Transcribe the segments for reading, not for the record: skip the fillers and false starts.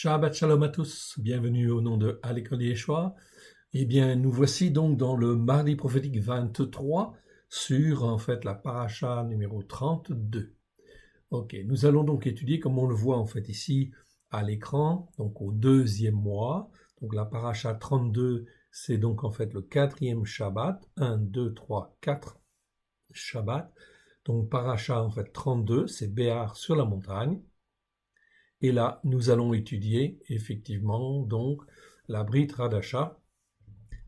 Shabbat Shalom à tous, bienvenue au nom de À l'école Yeshua. Eh bien, nous voici donc dans le mardi prophétique 23 sur en fait la paracha numéro 32. Ok, nous allons donc étudier comme on le voit en fait ici à l'écran, donc au deuxième mois. Donc la paracha 32, c'est donc en fait le quatrième Shabbat, 1, 2, 3, 4 Shabbat. Donc paracha en fait 32, c'est Béar sur la montagne. Et là, nous allons étudier effectivement donc la Brit Hadasha,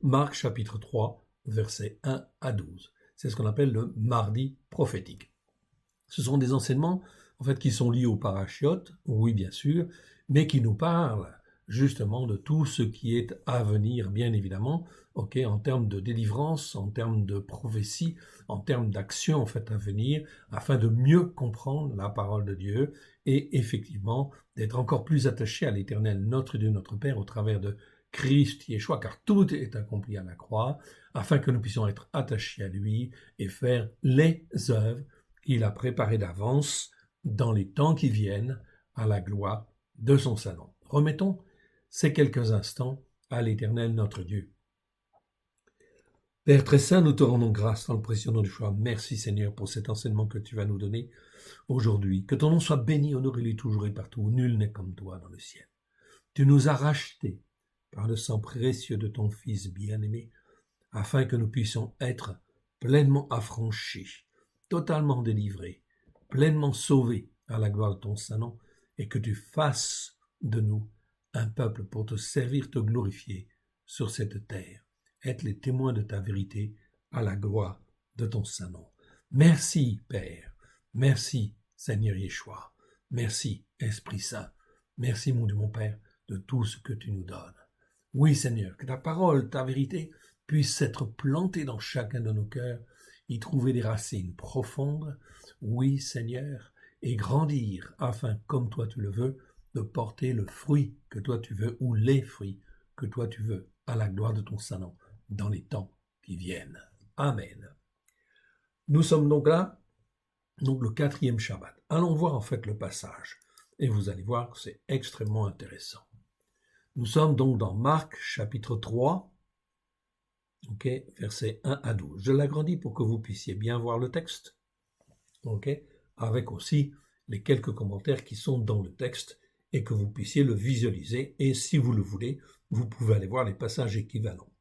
Marc chapitre 3, versets 1 à 12. C'est ce qu'on appelle le mardi prophétique. Ce sont des enseignements en fait qui sont liés aux parachiotes, oui bien sûr, mais qui nous parlent justement de tout ce qui est à venir, bien évidemment, en termes de délivrance, en termes de prophétie, en termes d'action en fait à venir, afin de mieux comprendre la parole de Dieu et effectivement d'être encore plus attaché à l'Éternel, notre Dieu, notre Père, au travers de Christ Yeshua, car tout est accompli à la croix, afin que nous puissions être attachés à lui et faire les œuvres qu'il a préparées d'avance dans les temps qui viennent à la gloire de son salon. Remettons ces quelques instants à l'Éternel notre Dieu. Père très saint, nous te rendons grâce dans le précieux nom du choix. Merci Seigneur pour cet enseignement que tu vas nous donner aujourd'hui. Que ton nom soit béni, honoré toujours et partout. Nul n'est comme toi dans le ciel. Tu nous as rachetés par le sang précieux de ton Fils bien-aimé, afin que nous puissions être pleinement affranchis, totalement délivrés, pleinement sauvés à la gloire de ton Saint-Nom, et que tu fasses de nous un peuple pour te servir, te glorifier sur cette terre, être les témoins de ta vérité à la gloire de ton Saint-Nom. Merci, Père. Merci, Seigneur Yeshua. Merci, Esprit Saint. Merci, mon Dieu, mon Père, de tout ce que tu nous donnes. Oui, Seigneur, que ta parole, ta vérité, puisse être plantée dans chacun de nos cœurs, y trouver des racines profondes, oui, Seigneur, et grandir afin, comme toi tu le veux, de porter le fruit que toi tu veux, ou les fruits que toi tu veux, à la gloire de ton Saint-Nom, dans les temps qui viennent. Amen. Nous sommes donc là, donc le quatrième Shabbat. Allons voir en fait le passage, et vous allez voir que c'est extrêmement intéressant. Nous sommes donc dans Marc chapitre 3, versets 1 à 12. Je l'agrandis pour que vous puissiez bien voir le texte, avec aussi les quelques commentaires qui sont dans le texte et que vous puissiez le visualiser. Et si vous le voulez, vous pouvez aller voir les passages équivalents.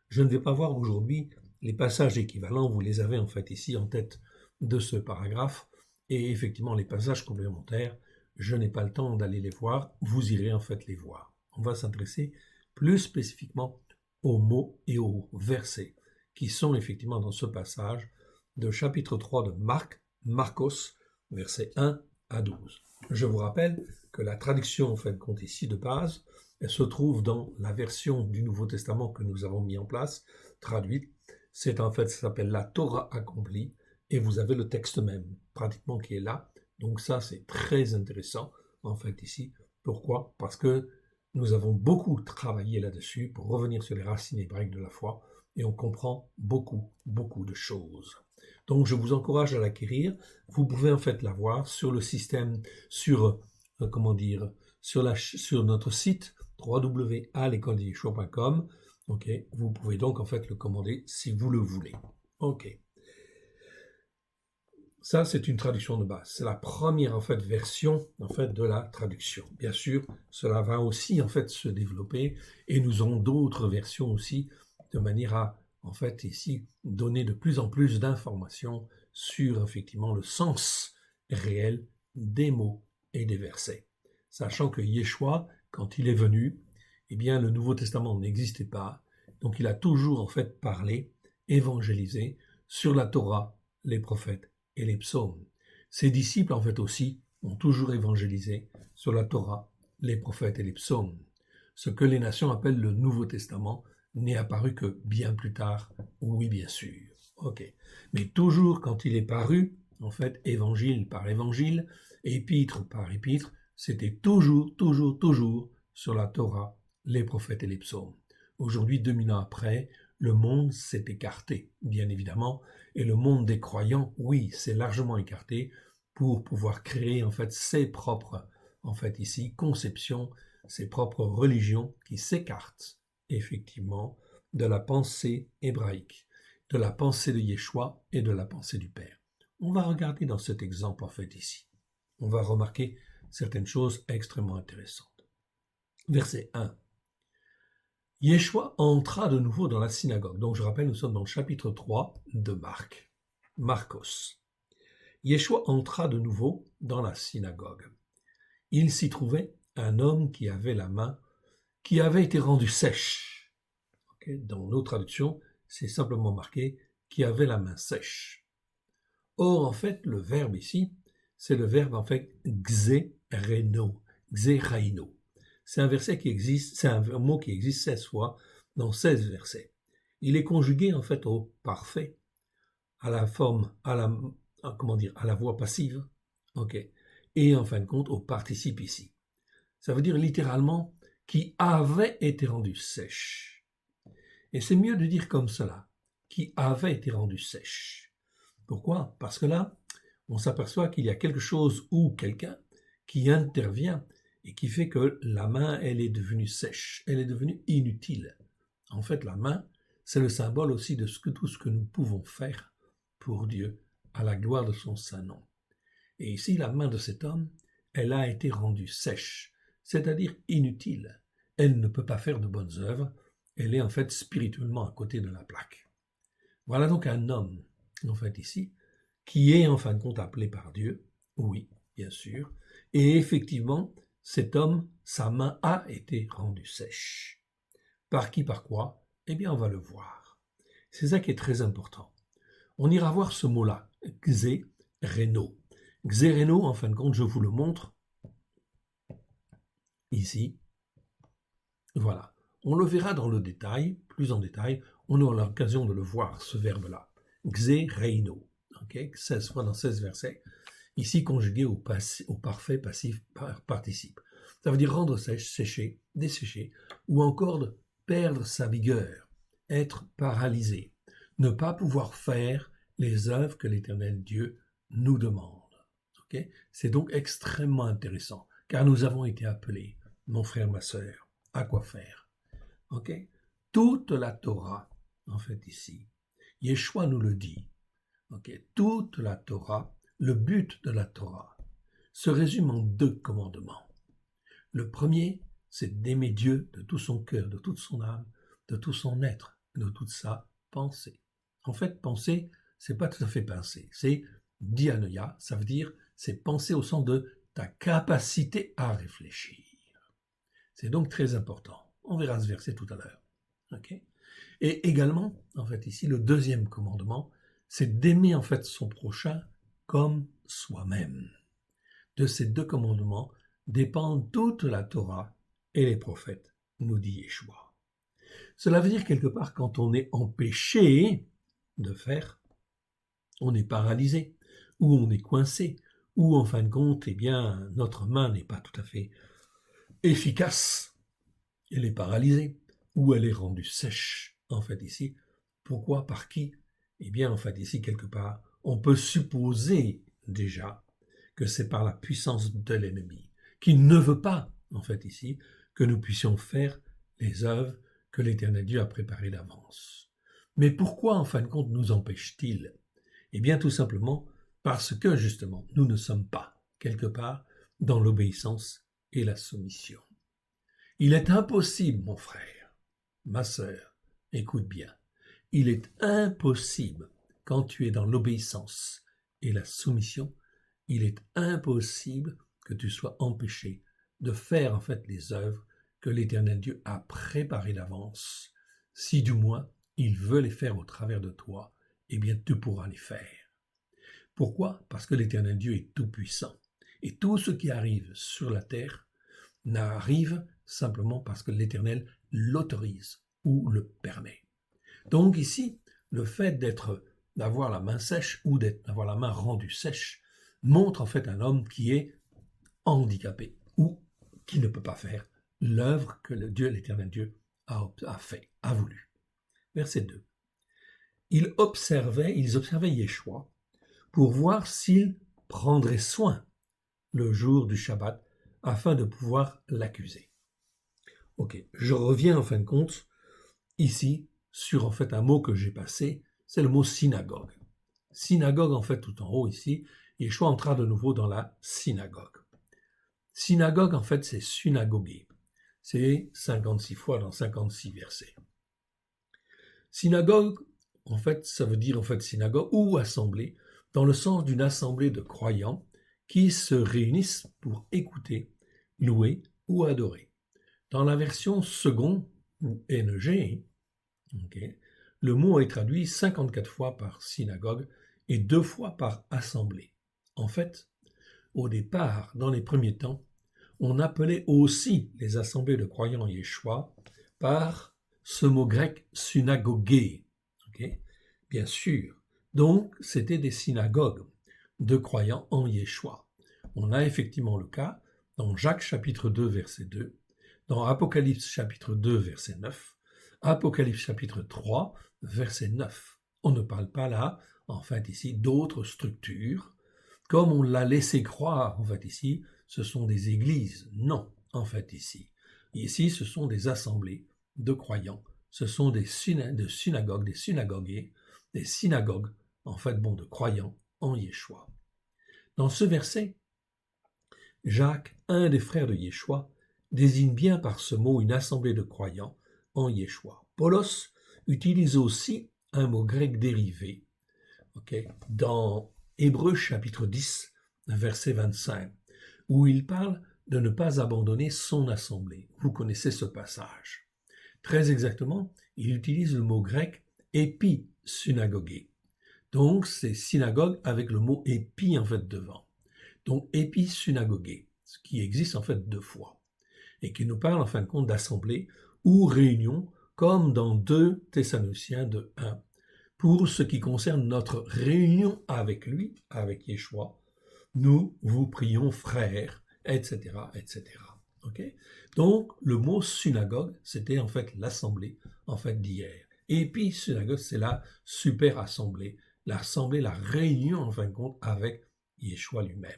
Je ne vais pas voir aujourd'hui les passages équivalents, vous les avez en fait ici en tête de ce paragraphe, et effectivement les passages complémentaires, je n'ai pas le temps d'aller les voir, vous irez en fait les voir. On va s'intéresser plus spécifiquement aux mots et aux versets qui sont effectivement dans ce passage de chapitre 3 de Marcos, versets 1 à 12. Je vous rappelle que la traduction en fait compte ici de base, elle se trouve dans la version du Nouveau Testament que nous avons mis en place, traduite. C'est en fait, ça s'appelle la Torah accomplie, et vous avez le texte même, pratiquement qui est là. Donc ça, c'est très intéressant, en fait, ici. Pourquoi? Parce que nous avons beaucoup travaillé là-dessus pour revenir sur les racines hébraïques de la foi, et on comprend beaucoup, beaucoup de choses. Donc je vous encourage à l'acquérir. Vous pouvez en fait l'avoir sur le système, sur notre site www.alécoledeyeshua.com. Vous pouvez donc en fait le commander si vous le voulez. Ça, c'est une traduction de base. C'est la première en fait version en fait de la traduction. Bien sûr, cela va aussi en fait se développer et nous aurons d'autres versions aussi de manière à en fait ici donner de plus en plus d'informations sur effectivement le sens réel des mots et des versets. Sachant que Yeshua, quand il est venu, eh bien le Nouveau Testament n'existait pas, donc il a toujours en fait parlé, évangélisé sur la Torah, les prophètes et les psaumes. Ses disciples, en fait, aussi, ont toujours évangélisé sur la Torah, les prophètes et les psaumes. Ce que les nations appellent le Nouveau Testament n'est apparu que bien plus tard, oui, bien sûr. Mais toujours quand il est paru, en fait, évangile par évangile, épître par épître, c'était toujours sur la Torah, les prophètes et les psaumes. Aujourd'hui, 2000 ans après, le monde s'est écarté, bien évidemment, et le monde des croyants, oui, s'est largement écarté pour pouvoir créer en fait ses propres, en fait ici, conceptions ses propres religions qui s'écartent effectivement de la pensée hébraïque, de la pensée de Yeshua et de la pensée du Père. On va regarder dans cet exemple en fait ici. On va remarquer certaines choses extrêmement intéressantes. Verset 1. Yeshua entra de nouveau dans la synagogue. Donc je rappelle, nous sommes dans le chapitre 3 de Marc. Marcos. Yeshua entra de nouveau dans la synagogue. Il s'y trouvait un homme qui avait la main, qui avait été rendue sèche. Okay? Dans nos traductions, c'est simplement marqué qui avait la main sèche. Or, en fait, le verbe ici, c'est le verbe en fait xereno, xeraino. C'est un verset qui existe, c'est un mot qui existe 16 fois dans 16 versets. Il est conjugué en fait au parfait, à la forme, à la voix passive, ok, et en fin de compte au participe ici. Ça veut dire littéralement qui avait été rendu sèche. Et c'est mieux de dire comme cela, qui avait été rendu sèche. Pourquoi? Parce que là, on s'aperçoit qu'il y a quelque chose ou quelqu'un qui intervient et qui fait que la main, elle est devenue sèche, elle est devenue inutile. En fait, la main, c'est le symbole aussi de tout ce que nous pouvons faire pour Dieu, à la gloire de son saint nom. Et ici, la main de cet homme, elle a été rendue sèche, c'est-à-dire inutile. Elle ne peut pas faire de bonnes œuvres, elle est en fait spirituellement à côté de la plaque. Voilà donc un homme, en fait ici, qui est en fin de compte appelé par Dieu, oui, bien sûr, et effectivement, cet homme, sa main a été rendue sèche. Par qui, par quoi? Eh bien, on va le voir. C'est ça qui est très important. On ira voir ce mot-là, xéreno. Xéreno, en fin de compte, je vous le montre ici. Voilà. On le verra dans le détail, plus en détail. On aura l'occasion de le voir, ce verbe-là. Xéreino. Okay? 16 fois dans 16 versets. Ici conjugué au parfait passif participe. Ça veut dire rendre sèche, sécher, dessécher, ou encore de perdre sa vigueur, être paralysé, ne pas pouvoir faire les œuvres que l'Éternel Dieu nous demande. Okay? C'est donc extrêmement intéressant, car nous avons été appelés, mon frère, ma sœur, à quoi faire. Okay? Toute la Torah, en fait ici, Yeshua nous le dit, okay? Toute la Torah, le but de la Torah se résume en 2 commandements. Le premier, c'est d'aimer Dieu de tout son cœur, de toute son âme, de tout son être, de toute sa pensée. En fait, penser, c'est pas tout à fait penser, c'est dianoia, ça veut dire, c'est penser au sens de ta capacité à réfléchir. C'est donc très important. On verra ce verset tout à l'heure. Okay? Et également, en fait, ici, le deuxième commandement, c'est d'aimer en fait son prochain comme soi-même. De ces 2 commandements dépendent toute la Torah et les prophètes, nous dit Yeshua. Cela veut dire quelque part quand on est empêché de faire, on est paralysé, ou on est coincé, ou en fin de compte, eh bien, notre main n'est pas tout à fait efficace, elle est paralysée, ou elle est rendue sèche, en fait ici. Pourquoi? Par qui? Eh bien, en fait ici, quelque part, on peut supposer déjà que c'est par la puissance de l'ennemi, qui ne veut pas, en fait ici, que nous puissions faire les œuvres que l'Éternel Dieu a préparées d'avance. Mais pourquoi, en fin de compte, nous empêche-t-il? Eh bien, tout simplement parce que, justement, nous ne sommes pas, quelque part, dans l'obéissance et la soumission. Il est impossible, mon frère, ma sœur, écoute bien, il est impossible, quand tu es dans l'obéissance et la soumission, il est impossible que tu sois empêché de faire en fait les œuvres que l'Éternel Dieu a préparées d'avance. Si du moins il veut les faire au travers de toi, eh bien tu pourras les faire. Pourquoi? Parce que l'Éternel Dieu est tout-puissant. Et tout ce qui arrive sur la terre n'arrive simplement parce que l'Éternel l'autorise ou le permet. Donc ici, le fait d'avoir la main sèche ou d'avoir la main rendue sèche montre en fait un homme qui est handicapé ou qui ne peut pas faire l'œuvre que l'Éternel Dieu a fait, a voulu. Verset 2. Ils observaient Yeshua pour voir s'il prendrait soin le jour du Shabbat afin de pouvoir l'accuser. Ok, je reviens en fin de compte ici sur en fait un mot que j'ai passé, c'est le mot synagogue. Synagogue en fait tout en haut ici, Yeshua entra de nouveau dans la synagogue. Synagogue en fait c'est synagoguer. C'est 56 fois dans 56 versets. Synagogue, en fait, ça veut dire en fait synagogue ou assemblée, dans le sens d'une assemblée de croyants qui se réunissent pour écouter, louer ou adorer. Dans la version second, ou NG, okay, le mot est traduit 54 fois par synagogue et 2 fois par assemblée. En fait, au départ, dans les premiers temps, on appelait aussi les assemblées de croyants Yeshua par ce mot grec synagogé. Okay? Bien sûr. Donc, c'était des synagogues de croyants en Yeshua. On a effectivement le cas dans Jacques chapitre 2, verset 2, dans Apocalypse chapitre 2, verset 9, Apocalypse chapitre 3, verset 9. On ne parle pas là, en fait, ici, d'autres structures, comme on l'a laissé croire, en fait, ici, ce sont des églises. Non, en fait, ici. Ici, ce sont des assemblées de croyants. Ce sont des synagogues, des synagogués, des synagogues, en fait, bon, de croyants en Yeshua. Dans ce verset, Jacques, un des frères de Yeshua, désigne bien par ce mot une assemblée de croyants en Yeshua. Paulos utilise aussi un mot grec dérivé, okay, dans Hébreux chapitre 10, verset 25, où il parle de ne pas abandonner son assemblée. Vous connaissez ce passage. Très exactement, il utilise le mot grec épi-synagogé. Donc, c'est synagogue avec le mot épi en fait devant. Donc, épi-synagogé, ce qui existe en fait 2 fois, et qui nous parle en fin de compte d'assemblée ou réunion, comme dans 2 Thessaloniciens de 1. Pour ce qui concerne notre réunion avec lui, avec Yeshua, nous vous prions frères, etc., etc. Okay? Donc, le mot synagogue, c'était en fait l'assemblée en fait d'hier. Et puis, synagogue, c'est la super assemblée, l'assemblée, la réunion en fin de compte avec Yeshua lui-même.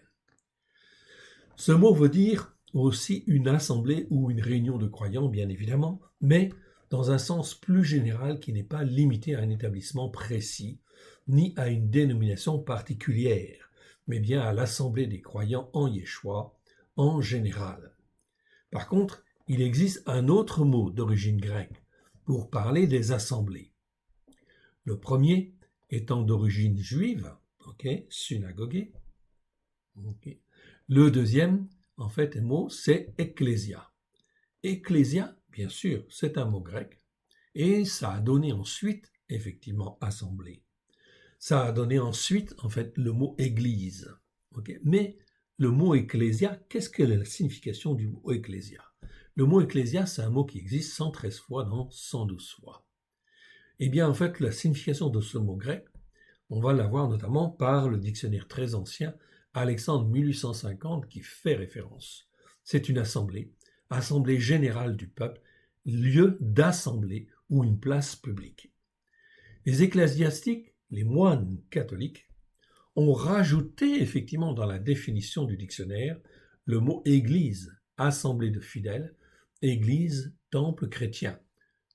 Ce mot veut dire aussi une assemblée ou une réunion de croyants, bien évidemment, mais dans un sens plus général qui n'est pas limité à un établissement précis, ni à une dénomination particulière, mais bien à l'assemblée des croyants en Yeshua en général. Par contre, il existe un autre mot d'origine grecque pour parler des assemblées. Le premier étant d'origine juive, synagogue. Le deuxième, en fait, le mot, c'est ecclésia. Ecclésia, bien sûr, c'est un mot grec, et ça a donné ensuite, effectivement, assemblée. Ça a donné ensuite, en fait, le mot église. Mais le mot ecclésia, qu'est-ce que la signification du mot ecclésia? Le mot ecclésia, c'est un mot qui existe 113 fois dans 112 fois. Eh bien, en fait, la signification de ce mot grec, on va l'avoir notamment par le dictionnaire très ancien Alexandre 1850 qui fait référence. C'est une assemblée, assemblée générale du peuple, lieu d'assemblée ou une place publique. Les ecclésiastiques, les moines catholiques, ont rajouté effectivement dans la définition du dictionnaire le mot église, assemblée de fidèles, église, temple chrétien.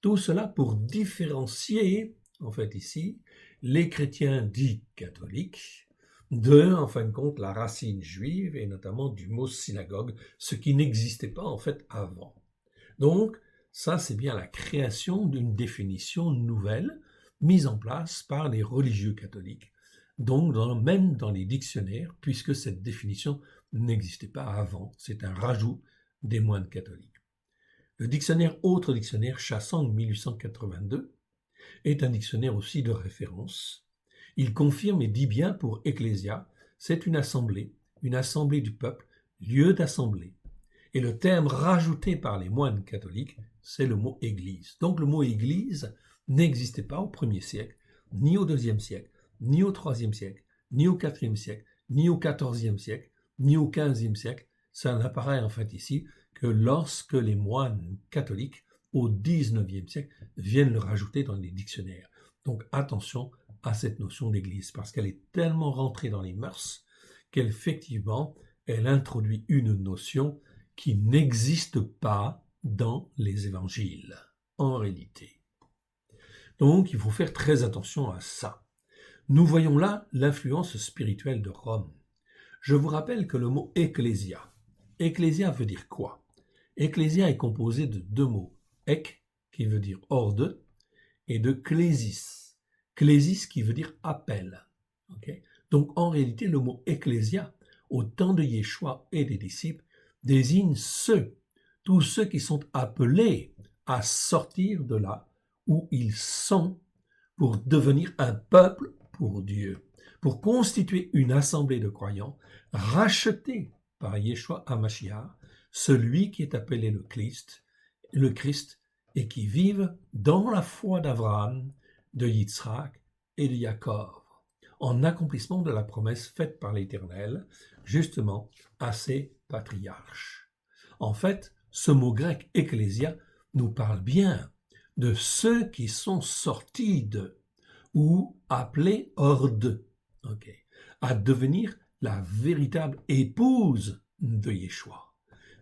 Tout cela pour différencier, en fait ici, les chrétiens dits catholiques de, en fin de compte, la racine juive et notamment du mot synagogue, ce qui n'existait pas en fait avant. Donc, ça c'est bien la création d'une définition nouvelle mise en place par les religieux catholiques, donc même dans les dictionnaires, puisque cette définition n'existait pas avant, c'est un rajout des moines catholiques. Le dictionnaire Autre dictionnaire Chassang 1882 est un dictionnaire aussi de référence. Il confirme et dit bien pour ecclésia, c'est une assemblée du peuple, lieu d'assemblée. Et le terme rajouté par les moines catholiques, c'est le mot église. Donc le mot église n'existait pas au 1er siècle, ni au 2e siècle, ni au 3e siècle, ni au 4e siècle, ni au 14e siècle, ni au 15e siècle. Ça n'apparaît en fait ici que lorsque les moines catholiques, au 19e siècle, viennent le rajouter dans les dictionnaires. Donc attention à cette notion d'église, parce qu'elle est tellement rentrée dans les mœurs qu'effectivement, elle introduit une notion qui n'existe pas dans les évangiles, en réalité. Donc, il faut faire très attention à ça. Nous voyons là l'influence spirituelle de Rome. Je vous rappelle que le mot ecclésia veut dire quoi? Ecclésia est composé de deux mots, ek, qui veut dire hors de, et de klésis qui veut dire appel. Okay? Donc en réalité, le mot ecclésia, au temps de Yeshua et des disciples, désigne tous ceux qui sont appelés à sortir de là où ils sont pour devenir un peuple pour Dieu, pour constituer une assemblée de croyants rachetés par Yeshua HaMashiach, celui qui est appelé le Christ, et qui vivent dans la foi d'Abraham, de Yitzhak et de Jacob, en accomplissement de la promesse faite par l'Éternel, justement, à ses patriarches. En fait, ce mot grec « ecclésia » nous parle bien de ceux qui sont sortis de, ou appelés hors de, à devenir la véritable épouse de Yeshua,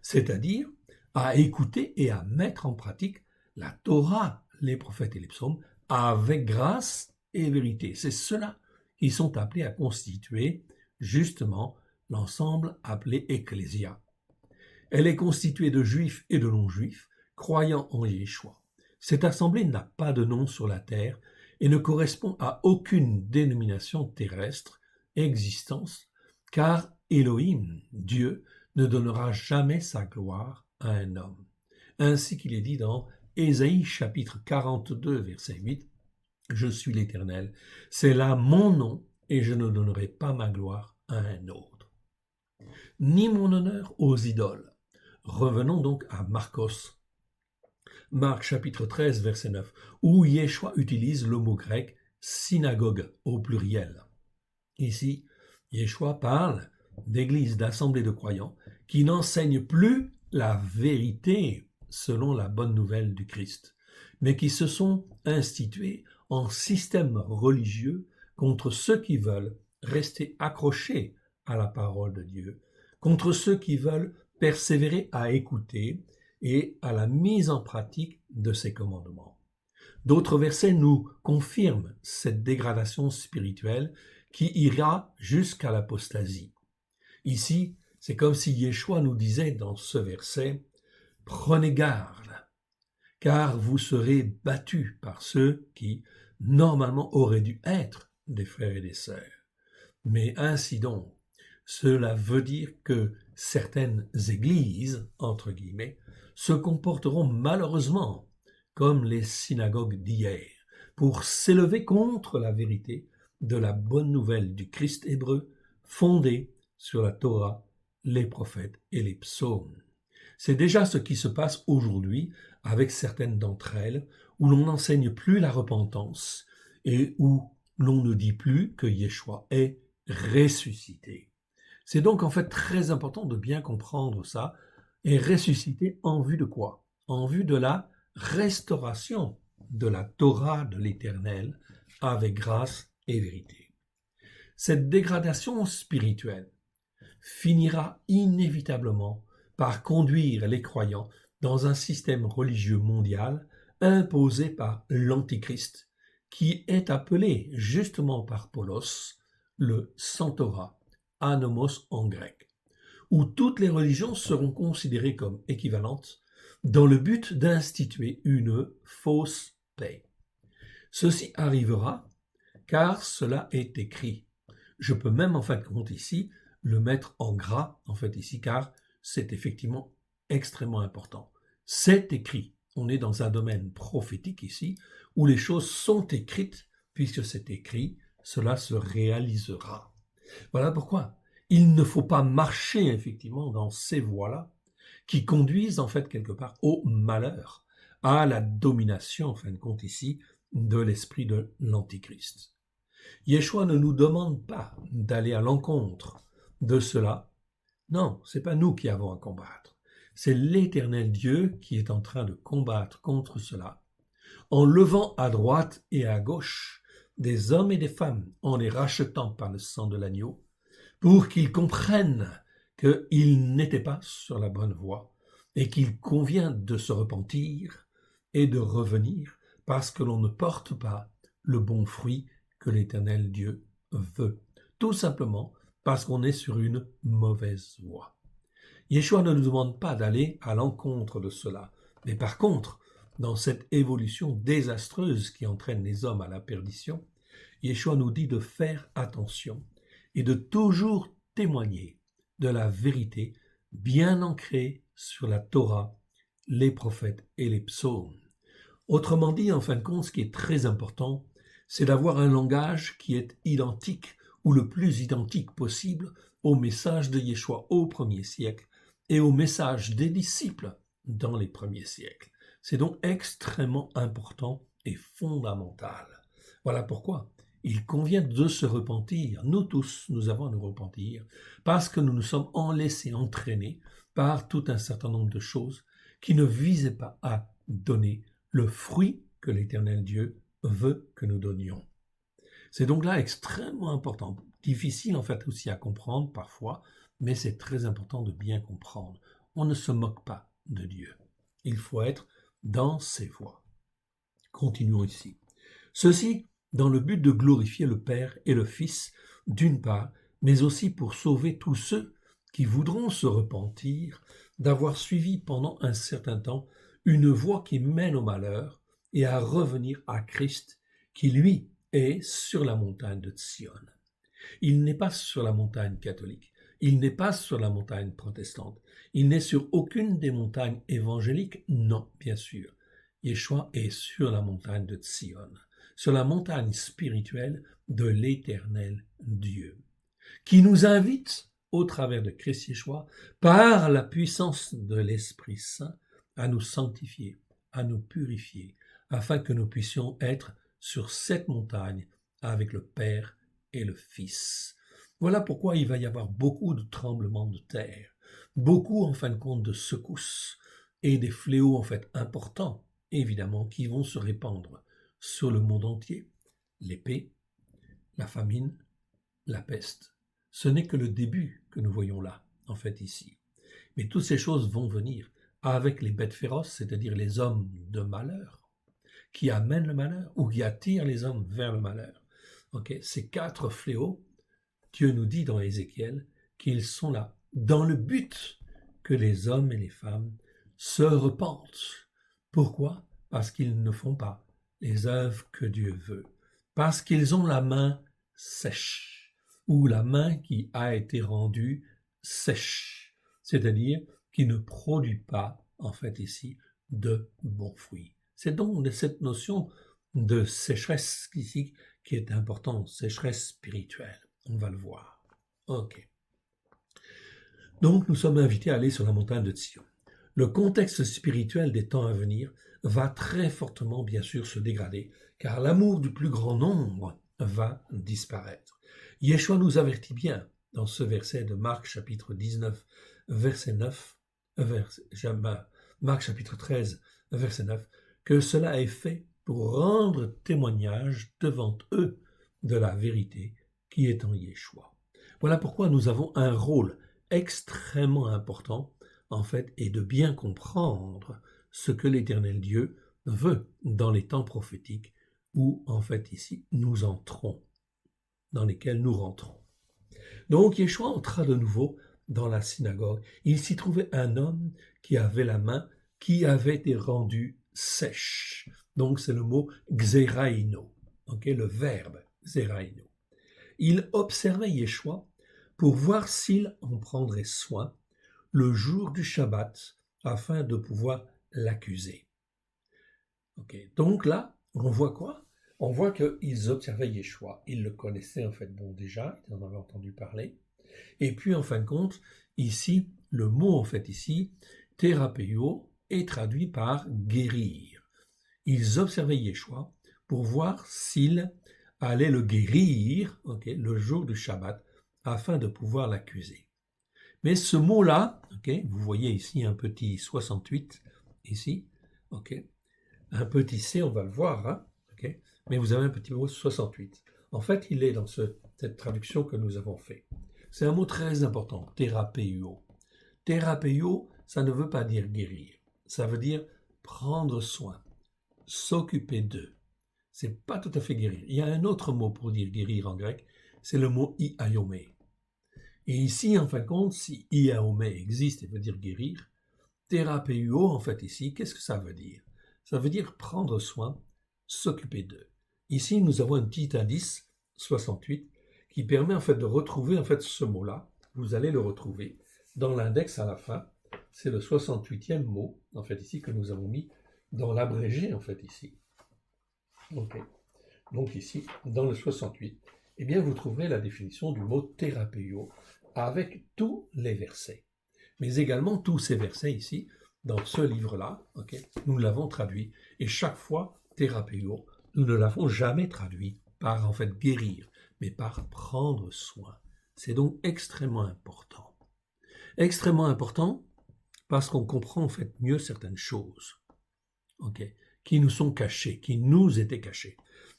c'est-à-dire à écouter et à mettre en pratique la Torah, les prophètes et les psaumes, avec grâce et vérité. C'est ceux-là qui sont appelés à constituer justement l'ensemble appelé Ecclésia. Elle est constituée de juifs et de non-juifs, croyant en Yeshua. Cette assemblée n'a pas de nom sur la terre et ne correspond à aucune dénomination terrestre existence, car Elohim, Dieu, ne donnera jamais sa gloire à un homme. Ainsi qu'il est dit dans Ésaïe chapitre 42, verset 8, « Je suis l'Éternel, c'est là mon nom, et je ne donnerai pas ma gloire à un autre. » Ni mon honneur aux idoles. Revenons donc à Marcos. Marc chapitre 13, verset 9, où Yeshua utilise le mot grec « synagogue » au pluriel. Ici, Yeshua parle d'églises, d'assemblées de croyants qui n'enseignent plus la vérité selon la bonne nouvelle du Christ, mais qui se sont instituées en système religieux contre ceux qui veulent rester accrochés à la parole de Dieu, contre ceux qui veulent persévérer à écouter et à la mise en pratique de ses commandements. D'autres versets nous confirment cette dégradation spirituelle qui ira jusqu'à l'apostasie. Ici, c'est comme si Yeshua nous disait dans ce verset « Prenez garde, car vous serez battus par ceux qui, normalement, auraient dû être des frères et des sœurs. » Mais ainsi donc, cela veut dire que certaines églises, entre guillemets, se comporteront malheureusement comme les synagogues d'hier, pour s'élever contre la vérité de la bonne nouvelle du Christ hébreu, fondée sur la Torah, les prophètes et les psaumes. C'est déjà ce qui se passe aujourd'hui avec certaines d'entre elles, où l'on n'enseigne plus la repentance et où l'on ne dit plus que Yeshua est ressuscité. C'est donc en fait très important de bien comprendre ça, et ressuscité en vue de quoi? En vue de la restauration de la Torah de l'Éternel avec grâce et vérité. Cette dégradation spirituelle finira inévitablement par conduire les croyants dans un système religieux mondial imposé par l'Antichrist, qui est appelé justement par Paulos le Centaura, anomos en grec, où toutes les religions seront considérées comme équivalentes dans le but d'instituer une fausse paix. Ceci arrivera car cela est écrit. Je peux même en fin de compte ici le mettre en gras en fait ici car c'est effectivement extrêmement important. C'est écrit. On est dans un domaine prophétique ici où les choses sont écrites puisque c'est écrit, cela se réalisera. Voilà pourquoi il ne faut pas marcher effectivement dans ces voies-là qui conduisent en fait quelque part au malheur, à la domination en fin de compte ici de l'esprit de l'Antichrist. Yeshua ne nous demande pas d'aller à l'encontre de cela. Non, c'est pas nous qui avons à combattre. C'est l'Éternel Dieu qui est en train de combattre contre cela, en levant à droite et à gauche des hommes et des femmes, en les rachetant par le sang de l'agneau, pour qu'ils comprennent qu'ils n'étaient pas sur la bonne voie, et qu'il convient de se repentir et de revenir parce que l'on ne porte pas le bon fruit que l'Éternel Dieu veut. Tout simplement parce qu'on est sur une mauvaise voie. Yeshua ne nous demande pas d'aller à l'encontre de cela, mais par contre, dans cette évolution désastreuse qui entraîne les hommes à la perdition, Yeshua nous dit de faire attention et de toujours témoigner de la vérité bien ancrée sur la Torah, les prophètes et les psaumes. Autrement dit, en fin de compte, ce qui est très important, c'est d'avoir un langage qui est identique ou le plus identique possible au message de Yeshua au premier siècle et au message des disciples dans les premiers siècles. C'est donc extrêmement important et fondamental. Voilà pourquoi il convient de se repentir. Nous tous, nous avons à nous repentir parce que nous nous sommes laissés entraîner par tout un certain nombre de choses qui ne visaient pas à donner le fruit que l'Éternel Dieu veut que nous donnions. C'est donc là extrêmement important, difficile en fait aussi à comprendre parfois, mais c'est très important de bien comprendre. On ne se moque pas de Dieu. Il faut être dans ses voies. Continuons ici. Ceci dans le but de glorifier le Père et le Fils, d'une part, mais aussi pour sauver tous ceux qui voudront se repentir d'avoir suivi pendant un certain temps une voie qui mène au malheur et à revenir à Christ, qui lui est sur la montagne de Sion. Il n'est pas sur la montagne catholique, il n'est pas sur la montagne protestante, il n'est sur aucune des montagnes évangéliques, non, bien sûr. Yeshua est sur la montagne de Sion, sur la montagne spirituelle de l'Éternel Dieu, qui nous invite, au travers de Christ Yeshua, par la puissance de l'Esprit Saint, à nous sanctifier, à nous purifier, afin que nous puissions être sur cette montagne avec le Père et le Fils. Voilà pourquoi il va y avoir beaucoup de tremblements de terre, beaucoup en fin de compte de secousses et des fléaux en fait importants, évidemment, qui vont se répandre sur le monde entier. L'épée, la famine, la peste. Ce n'est que le début que nous voyons là, en fait ici. Mais toutes ces choses vont venir avec les bêtes féroces, c'est-à-dire les hommes de malheur, qui amènent le malheur ou qui attirent les hommes vers le malheur. Ces 4 fléaux, Dieu nous dit dans Ézéchiel qu'ils sont là dans le but que les hommes et les femmes se repentent. Pourquoi? Parce qu'ils ne font pas les œuvres que Dieu veut. Parce qu'ils ont la main sèche ou la main qui a été rendue sèche, c'est-à-dire qui ne produit pas, en fait ici, de bons fruits. C'est donc de cette notion de sécheresse ici qui est importante, sécheresse spirituelle. On va le voir. Ok. Donc, nous sommes invités à aller sur la montagne de Sion. Le contexte spirituel des temps à venir va très fortement, bien sûr, se dégrader, car l'amour du plus grand nombre va disparaître. Yeshua nous avertit bien dans ce verset de Marc chapitre 19, verset 9, Marc chapitre 13, verset 9, que cela est fait pour rendre témoignage devant eux de la vérité qui est en Yeshua. Voilà pourquoi nous avons un rôle extrêmement important, en fait, et de bien comprendre ce que l'Éternel Dieu veut dans les temps prophétiques où, en fait, ici, nous entrons, dans lesquels nous rentrons. Donc, Yeshua entra de nouveau dans la synagogue. Il s'y trouvait un homme qui avait la main qui avait été rendue sèche. Donc, c'est le mot xéraïno, le verbe xéraïno. Il observait Yeshua pour voir s'il en prendrait soin le jour du Shabbat afin de pouvoir l'accuser. Donc là, on voit quoi? On voit qu'ils observaient Yeshua. Ils le connaissaient en fait déjà, ils en avaient entendu parler. Et puis en fin de compte, ici, le mot en fait ici, thérapéo, est traduit par guérir. Ils observaient Yeshua pour voir s'il allait le guérir le jour du Shabbat afin de pouvoir l'accuser. Mais ce mot-là, vous voyez ici un petit 68, ici, un petit C, on va le voir, mais vous avez un petit mot 68. En fait, il est dans cette traduction que nous avons fait. C'est un mot très important, thérapéo. Thérapéo, ça ne veut pas dire guérir. Ça veut dire prendre soin, s'occuper d'eux. C'est pas tout à fait guérir. Il y a un autre mot pour dire guérir en grec, c'est le mot iaiome. Et ici, en fin de compte, si iaiome existe et veut dire guérir, thérapeuo, en fait, ici, qu'est-ce que ça veut dire? Ça veut dire prendre soin, s'occuper d'eux. Ici, nous avons un petit indice, 68, qui permet en fait de retrouver en fait ce mot-là. Vous allez le retrouver dans l'index à la fin. C'est le 68e mot, en fait, ici, que nous avons mis dans l'abrégé, en fait, ici. Ok. Donc ici, dans le 68, eh bien, vous trouverez la définition du mot thérapeuo avec tous les versets. Mais également tous ces versets ici, dans ce livre-là, okay, nous l'avons traduit. Et chaque fois, thérapeuo, nous ne l'avons jamais traduit par en fait guérir, mais par prendre soin. C'est donc extrêmement important. Extrêmement important parce qu'on comprend en fait mieux certaines choses, okay, qui nous sont cachées, qui nous étaient cachées.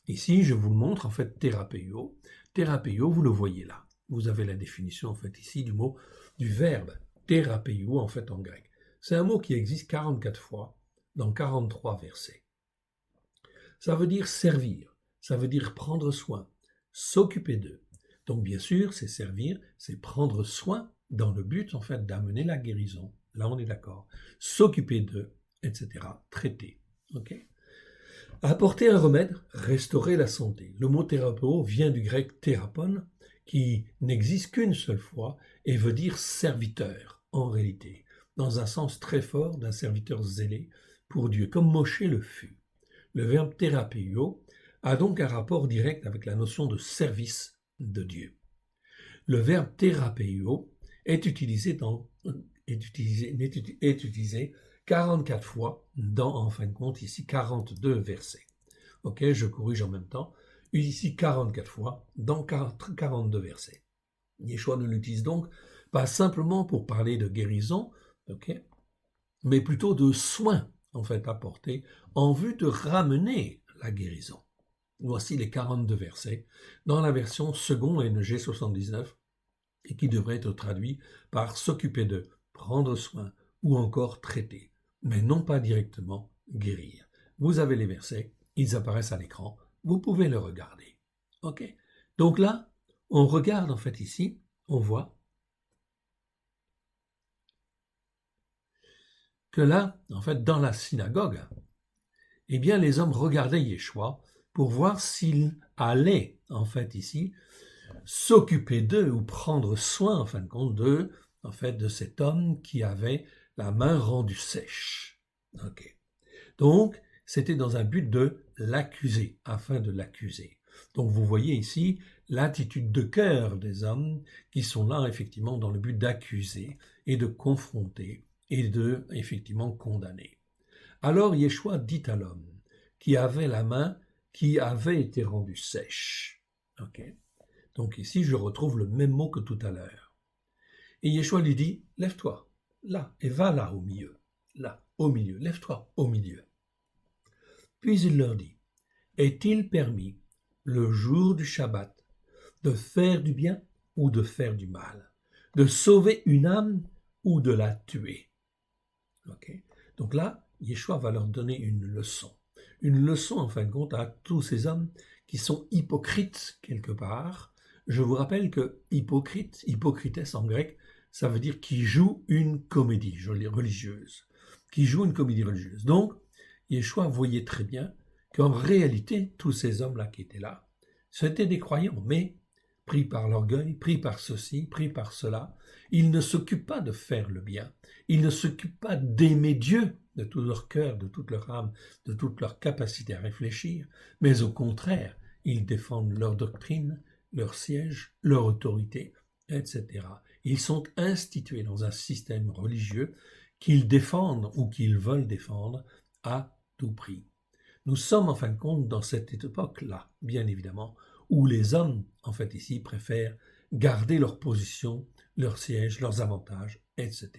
Ici, je vous le montre en fait thérapeuo. Thérapeuo, vous le voyez là. Vous avez la définition en fait ici du verbe thérapeuo en fait en grec. C'est un mot qui existe 44 fois dans 43 versets. Ça veut dire servir, ça veut dire prendre soin, s'occuper d'eux. Donc bien sûr, c'est servir, c'est prendre soin dans le but en fait d'amener la guérison. Là, on est d'accord. S'occuper d'eux, etc. Traiter. Ok. Apporter un remède, restaurer la santé. Le mot thérapeute vient du grec thérapon, qui n'existe qu'une seule fois et veut dire serviteur, en réalité, dans un sens très fort d'un serviteur zélé pour Dieu, comme Moshe le fut. Le verbe thérapeuo a donc un rapport direct avec la notion de service de Dieu. Le verbe thérapeuo est utilisé 44 fois dans, en fin de compte, ici 42 versets. Ok, je corrige en même temps. Ici 44 fois dans 42 versets. Yeshua ne l'utilise donc pas simplement pour parler de guérison, ok, mais plutôt de soins en fait apportés en vue de ramener la guérison. Voici les 42 versets dans la version second NG 79 et qui devrait être traduit par s'occuper de, prendre soin ou encore traiter, mais non pas directement guérir. Vous avez les versets, ils apparaissent à l'écran, vous pouvez le regarder. Ok. Donc là, on regarde en fait ici, on voit que là, en fait, dans la synagogue, eh bien, les hommes regardaient Yeshua pour voir s'il allait, en fait, ici, s'occuper d'eux ou prendre soin, en fin de compte, d'eux, en fait, de cet homme qui avait la main rendue sèche. Ok. Donc, c'était dans un but de l'accuser, afin de l'accuser. Donc, vous voyez ici l'attitude de cœur des hommes qui sont là, effectivement, dans le but d'accuser et de confronter et de, effectivement, condamner. Alors, Yeshua dit à l'homme qui avait la main qui avait été rendue sèche. Ok. Donc ici, je retrouve le même mot que tout à l'heure. Et Yeshua lui dit, lève-toi, là, et va là au milieu. Là, au milieu, lève-toi au milieu. Puis il leur dit, est-il permis, le jour du Shabbat, de faire du bien ou de faire du mal, de sauver une âme ou de la tuer? Okay. Donc là, Yeshua va leur donner une leçon en fin de compte à tous ces hommes qui sont hypocrites quelque part. Je vous rappelle que hypocrite, hypocrites en grec, ça veut dire qui joue une comédie religieuse, qui joue une comédie religieuse. Donc, Yeshua voyait très bien qu'en réalité, tous ces hommes-là qui étaient là, c'étaient des croyants, mais pris par l'orgueil, pris par ceci, pris par cela, ils ne s'occupent pas de faire le bien, ils ne s'occupent pas d'aimer Dieu de tout leur cœur, de toute leur âme, de toute leur capacité à réfléchir, mais au contraire, ils défendent leur doctrine, leur siège, leur autorité, etc. Ils sont institués dans un système religieux qu'ils défendent ou qu'ils veulent défendre à tout prix. Nous sommes en fin de compte dans cette époque-là, bien évidemment, où les hommes, en fait ici, préfèrent garder leur position, leur siège, leurs avantages, etc.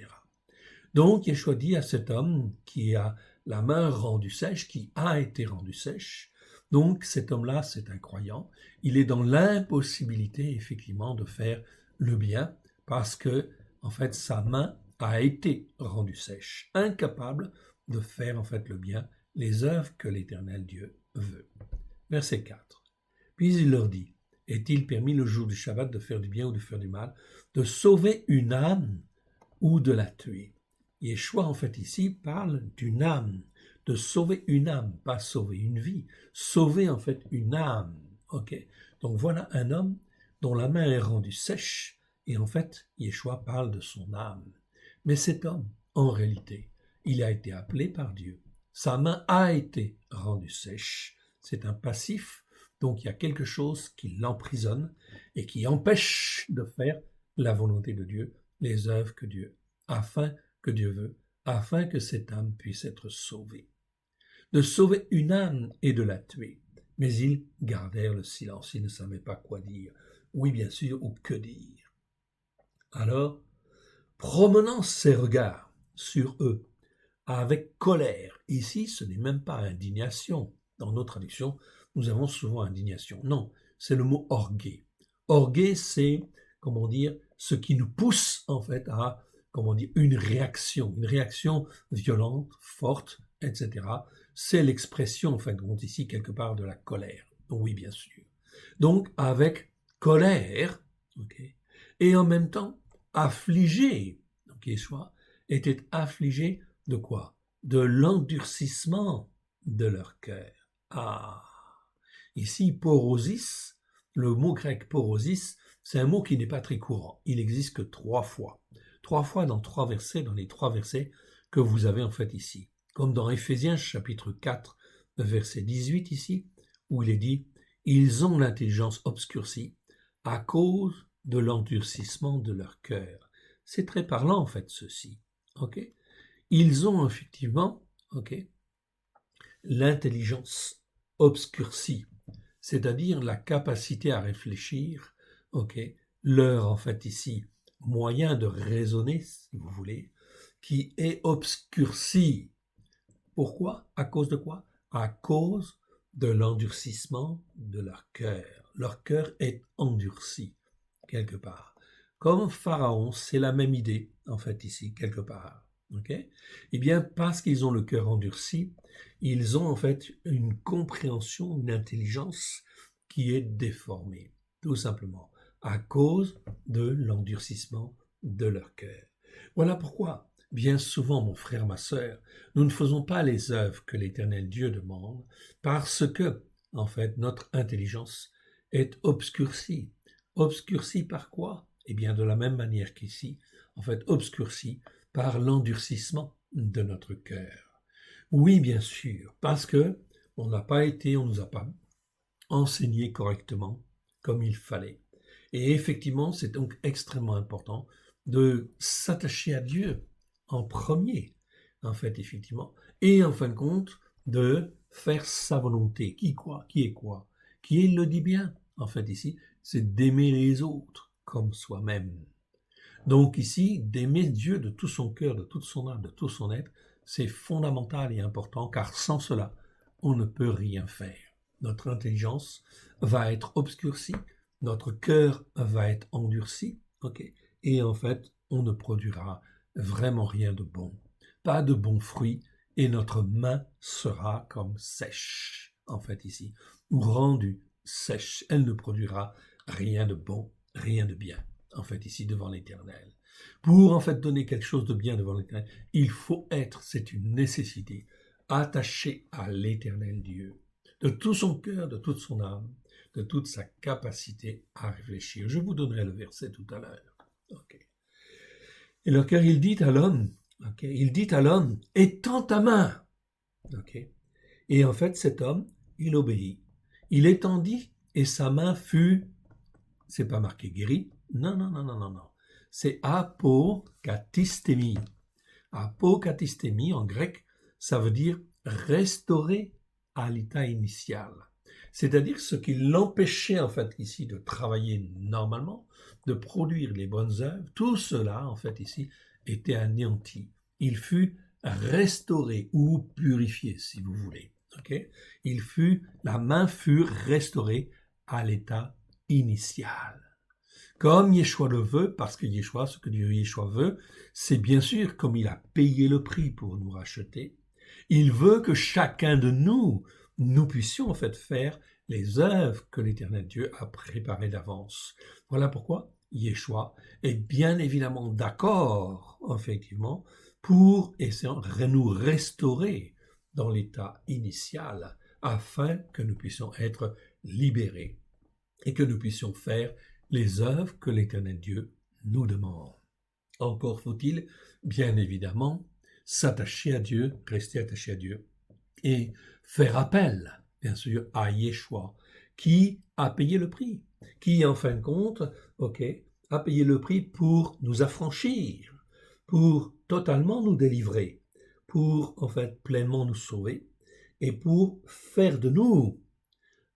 Donc, Yeshua dit à cet homme qui a la main rendue sèche, qui a été rendue sèche, donc cet homme-là, c'est un croyant, il est dans l'impossibilité, effectivement, de faire le bien, parce que, en fait, sa main a été rendue sèche, incapable de faire en fait le bien, les œuvres que l'Éternel Dieu veut. Verset 4. Puis il leur dit, est-il permis le jour du Shabbat de faire du bien ou de faire du mal, de sauver une âme ou de la tuer? Yeshua en fait ici parle d'une âme, de sauver une âme, pas sauver une vie, sauver en fait une âme. Ok. Donc voilà un homme dont la main est rendue sèche, et en fait Yeshua parle de son âme. Mais cet homme, en réalité, il a été appelé par Dieu. Sa main a été rendue sèche. C'est un passif, donc il y a quelque chose qui l'emprisonne et qui empêche de faire la volonté de Dieu, les œuvres que Dieu veut, afin que cette âme puisse être sauvée. De sauver une âme et de la tuer. Mais ils gardèrent le silence, ils ne savaient pas quoi dire. Oui, bien sûr, ou que dire. Alors, promenant ses regards sur eux, avec colère. Ici, ce n'est même pas indignation. Dans nos traductions, nous avons souvent indignation. Non, c'est le mot orgué. Orgué, c'est, comment dire, ce qui nous pousse en fait à, comment dire, une réaction violente, forte, etc. C'est l'expression, en fin de compte, ici, quelque part, de la colère. Oui, bien sûr. Donc, avec colère, okay, et en même temps, affligé, donc Yeshua était affligé de quoi? De l'endurcissement de leur cœur. Ah, ici, porosis, le mot grec porosis, c'est un mot qui n'est pas très courant. Il n'existe que 3 fois. 3 fois dans 3 versets, dans les 3 versets que vous avez en fait ici. Comme dans Éphésiens chapitre 4, verset 18 ici, où il est dit « Ils ont l'intelligence obscurcie à cause de l'endurcissement de leur cœur. » C'est très parlant en fait ceci. Ok? Ils ont effectivement, l'intelligence obscurcie, c'est-à-dire la capacité à réfléchir, leur en fait ici moyen de raisonner, si vous voulez, qui est obscurci. Pourquoi? À cause de quoi? À cause de l'endurcissement de leur cœur. Leur cœur est endurci, quelque part. Comme Pharaon, c'est la même idée, en fait, ici, quelque part. Eh bien, parce qu'ils ont le cœur endurci, ils ont en fait une compréhension, une intelligence qui est déformée, tout simplement, à cause de l'endurcissement de leur cœur. Voilà pourquoi, bien souvent, mon frère, ma sœur, nous ne faisons pas les œuvres que l'Éternel Dieu demande, parce que, en fait, notre intelligence est obscurcie. Obscurcie par quoi? Eh bien, de la même manière qu'ici, en fait, obscurcie par l'endurcissement de notre cœur. Oui, bien sûr, parce que on nous a pas enseigné correctement comme il fallait. Et effectivement, c'est donc extrêmement important de s'attacher à Dieu en premier, en fait, effectivement, et en fin de compte, de faire sa volonté. Qui est quoi? Qui il le dit bien, en fait, ici, c'est d'aimer les autres comme soi-même. Donc ici, d'aimer Dieu de tout son cœur, de toute son âme, de tout son être, c'est fondamental et important, car sans cela, on ne peut rien faire. Notre intelligence va être obscurcie, notre cœur va être endurci, et en fait, on ne produira vraiment rien de bon, pas de bons fruits, et notre main sera comme sèche, en fait ici, ou rendue sèche, elle ne produira rien de bon, rien de bien, en fait ici devant l'Éternel. Pour en fait donner quelque chose de bien devant l'Éternel, il faut être, c'est une nécessité, attaché à l'Éternel Dieu, de tout son cœur, de toute son âme, de toute sa capacité à réfléchir. Je vous donnerai le verset tout à l'heure. Et le cœur, il dit à l'homme, étends ta main. Et en fait, cet homme, il obéit. Il étendit et sa main fut, c'est pas marqué guéri, non. C'est apokatistemi. Apokatistemi, en grec, ça veut dire restaurer à l'état initial. C'est-à-dire ce qui l'empêchait, en fait, ici, de travailler normalement, de produire les bonnes œuvres, tout cela, en fait, ici, était anéanti. Il fut restauré ou purifié, si vous voulez. La main fut restaurée à l'état initial. comme Yeshua le veut, parce que Yeshua, ce que Yeshua veut, c'est bien sûr comme il a payé le prix pour nous racheter. Il veut que chacun de nous, nous puissions en fait faire les œuvres que l'Éternel Dieu a préparées d'avance. Voilà pourquoi Yeshua est bien évidemment d'accord, effectivement, pour essayer de nous restaurer dans l'état initial, afin que nous puissions être libérés et que nous puissions faire les œuvres que l'Éternel Dieu nous demande. Encore faut-il, bien évidemment, s'attacher à Dieu, rester attaché à Dieu, et faire appel, bien sûr, à Yeshua, qui a payé le prix, qui, en fin de compte, a payé le prix pour nous affranchir, pour totalement nous délivrer, pour, en fait, pleinement nous sauver, et pour faire de nous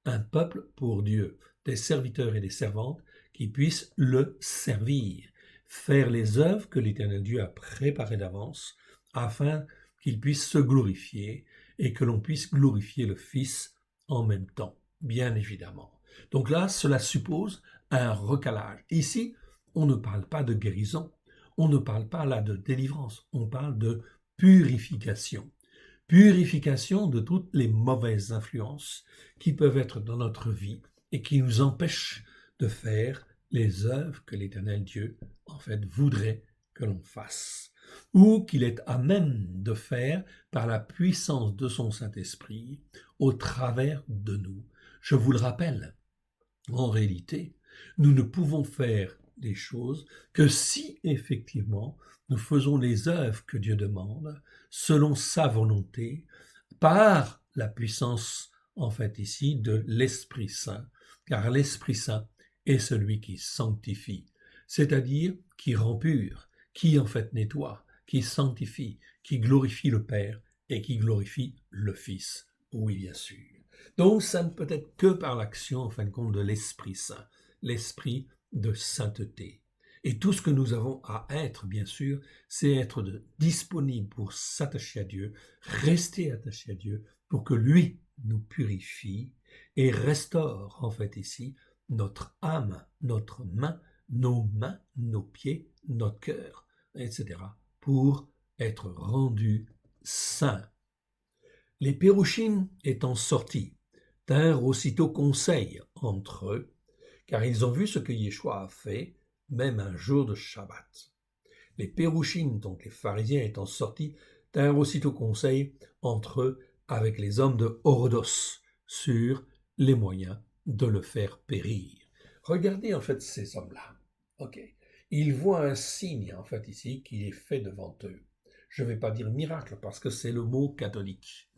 un peuple pour Dieu, des serviteurs et des servantes qui puissent le servir, faire les œuvres que l'Éternel Dieu a préparées d'avance, afin qu'il puisse se glorifier et que l'on puisse glorifier le Fils en même temps, bien évidemment. Donc là, cela suppose un recalage. Ici, on ne parle pas de guérison, on ne parle pas là de délivrance, on parle de purification. Purification de toutes les mauvaises influences qui peuvent être dans notre vie et qui nous empêchent de faire les œuvres que l'Éternel Dieu, en fait, voudrait que l'on fasse, ou qu'il est à même de faire par la puissance de son Saint-Esprit au travers de nous. Je vous le rappelle, en réalité, nous ne pouvons faire des choses que si effectivement nous faisons les œuvres que Dieu demande selon sa volonté par la puissance en fait ici de l'Esprit Saint, car l'Esprit Saint est celui qui sanctifie, c'est-à-dire qui rend pur, qui en fait nettoie, qui sanctifie, qui glorifie le Père et qui glorifie le Fils. Oui, bien sûr. Donc, ça ne peut être que par l'action, en fin de compte, de l'Esprit Saint, l'Esprit de sainteté. Et tout ce que nous avons à être, bien sûr, c'est être disponible pour s'attacher à Dieu, rester attaché à Dieu, pour que lui nous purifie et restaure, en fait, ici, notre âme, notre main, nos pieds, notre cœur, etc., pour être rendus saints. Les Pérouchim étant sortis, tinrent aussitôt conseil entre eux, car ils ont vu ce que Yeshua a fait, même un jour de Shabbat. Les Pérouchim, donc les pharisiens étant sortis, tinrent aussitôt conseil entre eux avec les hommes de Orodos sur les moyens de le faire périr. Regardez en fait ces hommes-là. Ils voient un signe en fait ici qui est fait devant eux. Je ne vais pas dire miracle parce que c'est le mot catholique.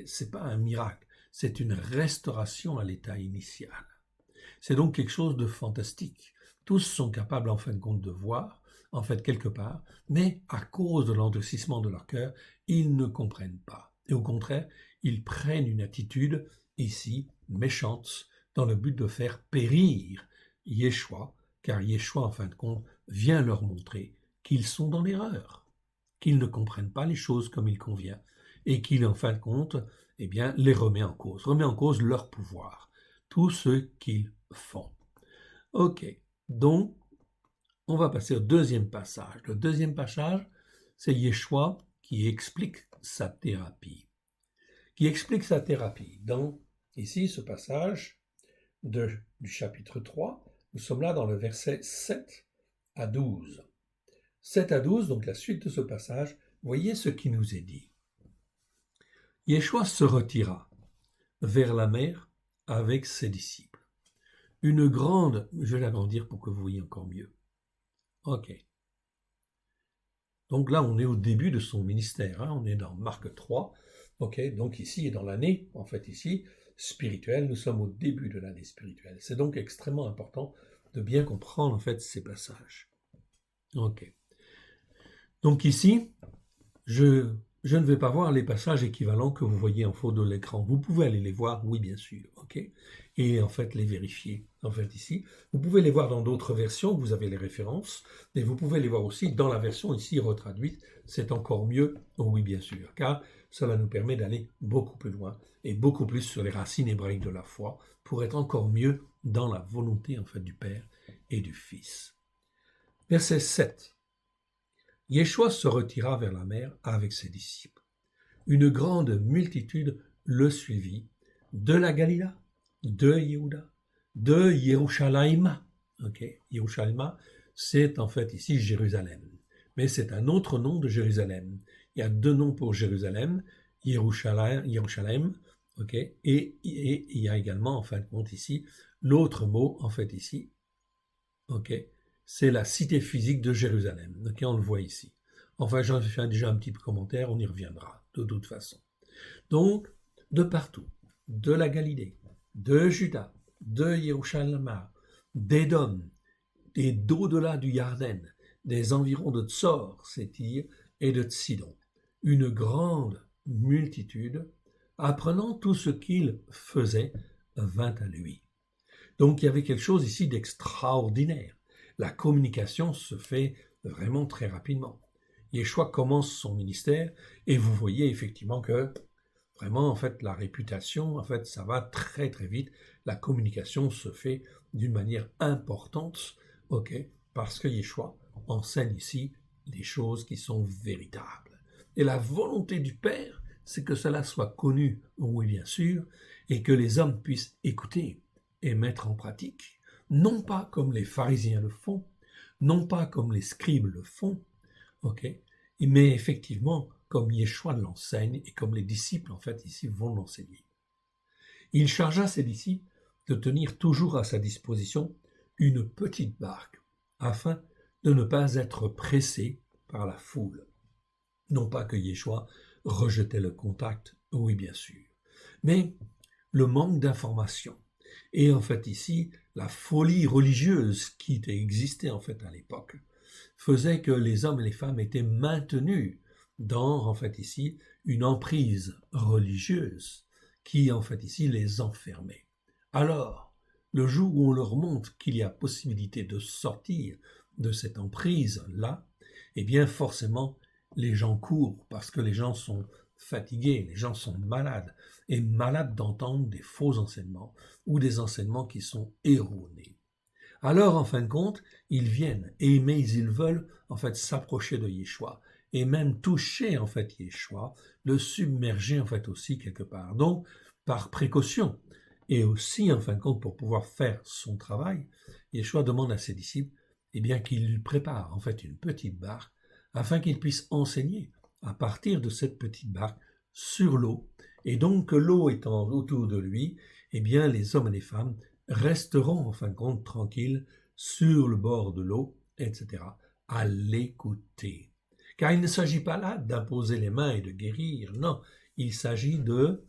C'est pas un miracle, c'est une restauration à l'état initial. C'est donc quelque chose de fantastique. Tous sont capables en fin de compte de voir, en fait quelque part, mais à cause de l'endurcissement de leur cœur, ils ne comprennent pas. Et au contraire, ils prennent une attitude ici méchante dans le but de faire périr Yeshua, car Yeshua en fin de compte vient leur montrer qu'ils sont dans l'erreur, qu'ils ne comprennent pas les choses comme il convient, et qu'il, en fin de compte, les remet en cause leur pouvoir, tout ce qu'ils font. Donc, on va passer au deuxième passage. Le deuxième passage, c'est Yeshua qui explique sa thérapie. Dans, ici, ce passage du chapitre 3, nous sommes là dans le verset 7 à 12. 7 à 12, donc la suite de ce passage, voyez ce qui nous est dit. Yeshua se retira vers la mer avec ses disciples. Une grande, je vais l'agrandir pour que vous voyez encore mieux. Donc là, on est au début de son ministère, on est dans Marc 3. Donc ici, et dans l'année, en fait ici, spirituelle, nous sommes au début de l'année spirituelle. C'est donc extrêmement important de bien comprendre en fait ces passages. Donc ici, je ne vais pas voir les passages équivalents que vous voyez en fond de l'écran. Vous pouvez aller les voir, oui bien sûr, et en fait les vérifier. En fait ici, vous pouvez les voir dans d'autres versions, vous avez les références, et vous pouvez les voir aussi dans la version ici retraduite, c'est encore mieux, oui bien sûr, car cela nous permet d'aller beaucoup plus loin et beaucoup plus sur les racines hébraïques de la foi pour être encore mieux dans la volonté en fait du Père et du Fils. Verset 7. Yeshua se retira vers la mer avec ses disciples. Une grande multitude le suivit de la Galilée, de Yehuda, de Yerushalayim. Yerushalayim, c'est en fait ici Jérusalem. Mais c'est un autre nom de Jérusalem. Il y a deux noms pour Jérusalem, Yerushalayim, et il y a également, en fin de compte, ici, l'autre mot, en fait, ici, c'est la cité physique de Jérusalem. On le voit ici. Enfin, j'en ai fait déjà un petit commentaire, on y reviendra, de toute façon. Donc, de partout, de la Galilée, de Juda, de Yerushalayim, d'Édom, et d'au-delà du Yarden, des environs de Tsor, c'est Tyr, et de Tsidon, une grande multitude, apprenant tout ce qu'il faisait, vint à lui. Donc il y avait quelque chose ici d'extraordinaire. La communication se fait vraiment très rapidement. Yeshua commence son ministère et vous voyez effectivement que vraiment en fait la réputation, en fait ça va très très vite. La communication se fait d'une manière importante, parce que Yeshua enseigne ici des choses qui sont véritables. Et la volonté du Père, c'est que cela soit connu, oui bien sûr, et que les hommes puissent écouter et mettre en pratique, non pas comme les pharisiens le font, non pas comme les scribes le font, mais effectivement comme Yeshua l'enseigne et comme les disciples en fait ici vont l'enseigner. Il chargea ses disciples de tenir toujours à sa disposition une petite barque, afin de ne pas être pressé par la foule. Non pas que Yeshua rejetait le contact, oui bien sûr, mais le manque d'information et en fait ici la folie religieuse qui existait en fait à l'époque faisait que les hommes et les femmes étaient maintenus dans en fait ici une emprise religieuse qui en fait ici les enfermait. Alors, le jour où on leur montre qu'il y a possibilité de sortir de cette emprise-là, eh bien forcément, les gens courent parce que les gens sont fatigués, les gens sont malades, et malades d'entendre des faux enseignements ou des enseignements qui sont erronés. Alors, en fin de compte, ils viennent, mais ils veulent en fait s'approcher de Yeshua, et même toucher en fait Yeshua, le submerger en fait aussi quelque part. Donc, par précaution, et aussi en fin de compte pour pouvoir faire son travail, Yeshua demande à ses disciples qu'ils lui préparent en fait une petite barque afin qu'ils puissent enseigner à partir de cette petite barque sur l'eau, et donc que l'eau étant autour de lui, les hommes et les femmes resteront en fin de compte tranquilles sur le bord de l'eau, etc., à l'écouter. Car il ne s'agit pas là d'imposer les mains et de guérir, non, il s'agit de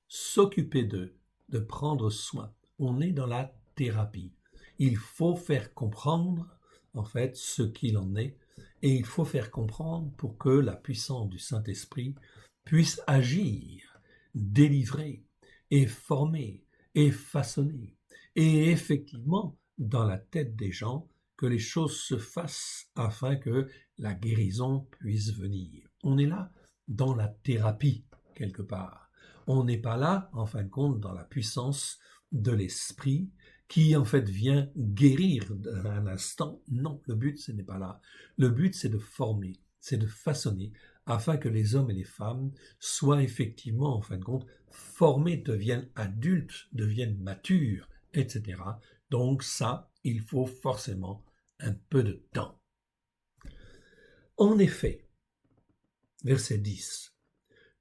s'occuper d'eux, de prendre soin. On est dans la thérapie. Il faut faire comprendre en fait ce qu'il en est, et il faut faire comprendre pour que la puissance du Saint-Esprit puisse agir, délivrer et former et façonner, et effectivement dans la tête des gens que les choses se fassent afin que la guérison puisse venir. On est là dans la thérapie quelque part. On n'est pas là, en fin de compte, dans la puissance de l'esprit qui, en fait, vient guérir d'un instant. Non, le but, ce n'est pas là. Le but, c'est de former, c'est de façonner, afin que les hommes et les femmes soient effectivement, en fin de compte, formés, deviennent adultes, deviennent matures, etc. Donc ça, il faut forcément un peu de temps. En effet, verset 10,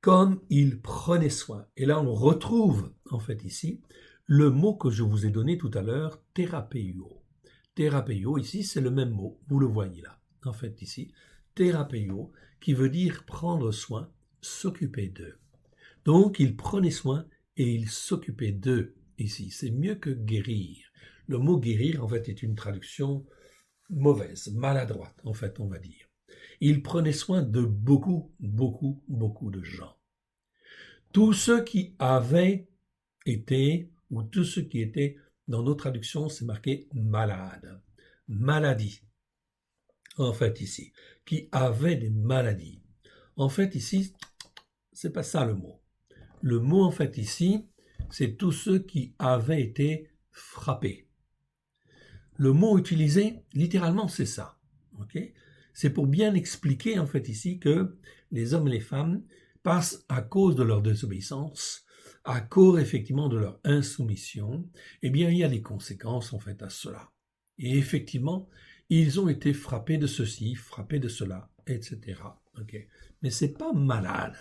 comme il prenait soin. Et là, on retrouve, en fait, ici, le mot que je vous ai donné tout à l'heure, thérapeio. Thérapeio, ici, c'est le même mot, vous le voyez là, en fait, ici, thérapeio, qui veut dire prendre soin, s'occuper d'eux. Donc, il prenait soin et il s'occupait d'eux, ici. C'est mieux que guérir. Le mot guérir, en fait, est une traduction mauvaise, maladroite, en fait, on va dire. Il prenait soin de beaucoup, beaucoup, beaucoup de gens. Tous ceux qui avaient été, ou tous ceux qui étaient, dans nos traductions, c'est marqué malade, maladie, en fait ici, qui avaient des maladies. En fait ici, c'est pas ça le mot. Le mot en fait ici, c'est tous ceux qui avaient été frappés. Le mot utilisé, littéralement, c'est ça. Okay? C'est pour bien expliquer, en fait, ici, que les hommes et les femmes passent, à cause de leur désobéissance, à cause, effectivement, de leur insoumission, eh bien, il y a des conséquences, en fait, à cela. Et effectivement, ils ont été frappés de ceci, frappés de cela, etc. Okay? Mais c'est pas malade.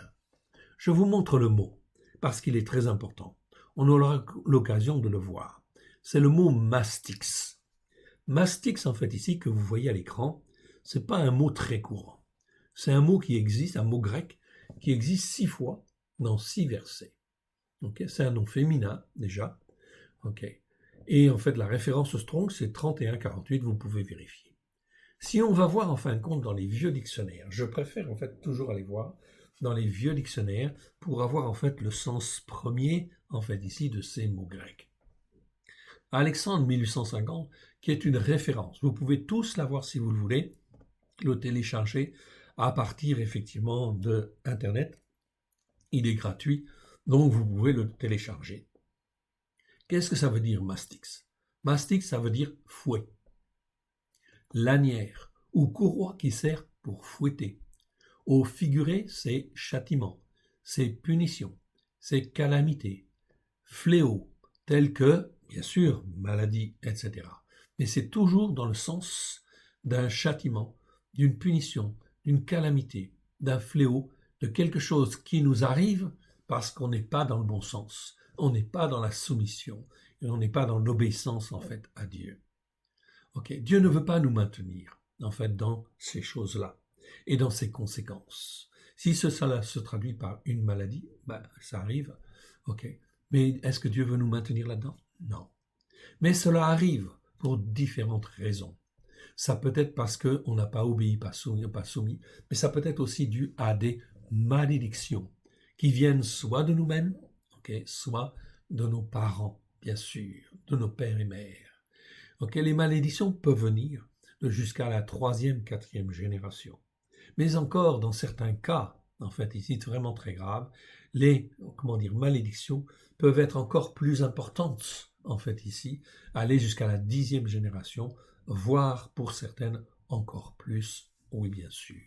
Je vous montre le mot, parce qu'il est très important. On aura l'occasion de le voir. C'est le mot mastix. Mastix, en fait, ici, que vous voyez à l'écran, c'est pas un mot très courant. C'est un mot qui existe, un mot grec, qui existe 6 fois dans 6 versets. Okay? C'est un nom féminin, déjà. Okay? Et en fait, la référence Strong, c'est 3148, vous pouvez vérifier. Si on va voir, en fin de compte, dans les vieux dictionnaires, je préfère, en fait, toujours aller voir dans les vieux dictionnaires pour avoir, en fait, le sens premier, en fait, ici, de ces mots grecs. Alexandre 1850, qui est une référence. Vous pouvez tous l'avoir si vous le voulez, le télécharger à partir effectivement de Internet. Il est gratuit, donc vous pouvez le télécharger. Qu'est-ce que ça veut dire mastix? Mastix, ça veut dire fouet. Lanière ou courroie qui sert pour fouetter. Au figuré, c'est châtiment, c'est punition, c'est calamité, fléau, tel que, bien sûr, maladie, etc. Mais c'est toujours dans le sens d'un châtiment, d'une punition, d'une calamité, d'un fléau, de quelque chose qui nous arrive parce qu'on n'est pas dans le bon sens, on n'est pas dans la soumission, et on n'est pas dans l'obéissance, en fait, à Dieu. Okay. Dieu ne veut pas nous maintenir, en fait, dans ces choses-là et dans ces conséquences. Si cela se traduit par une maladie, ça arrive, ok. Mais est-ce que Dieu veut nous maintenir là-dedans? Non. Mais cela arrive pour différentes raisons. Ça peut être parce qu'on n'a pas obéi, pas soumis, mais ça peut être aussi dû à des malédictions qui viennent soit de nous-mêmes, okay, soit de nos parents, bien sûr, de nos pères et mères. Okay, les malédictions peuvent venir jusqu'à la 3e, 4e génération. Mais encore, dans certains cas, en fait, ici, c'est vraiment très grave, les, malédictions peuvent être encore plus importantes, en fait, ici, aller jusqu'à la 10e génération, voire, pour certaines, encore plus, oui, bien sûr.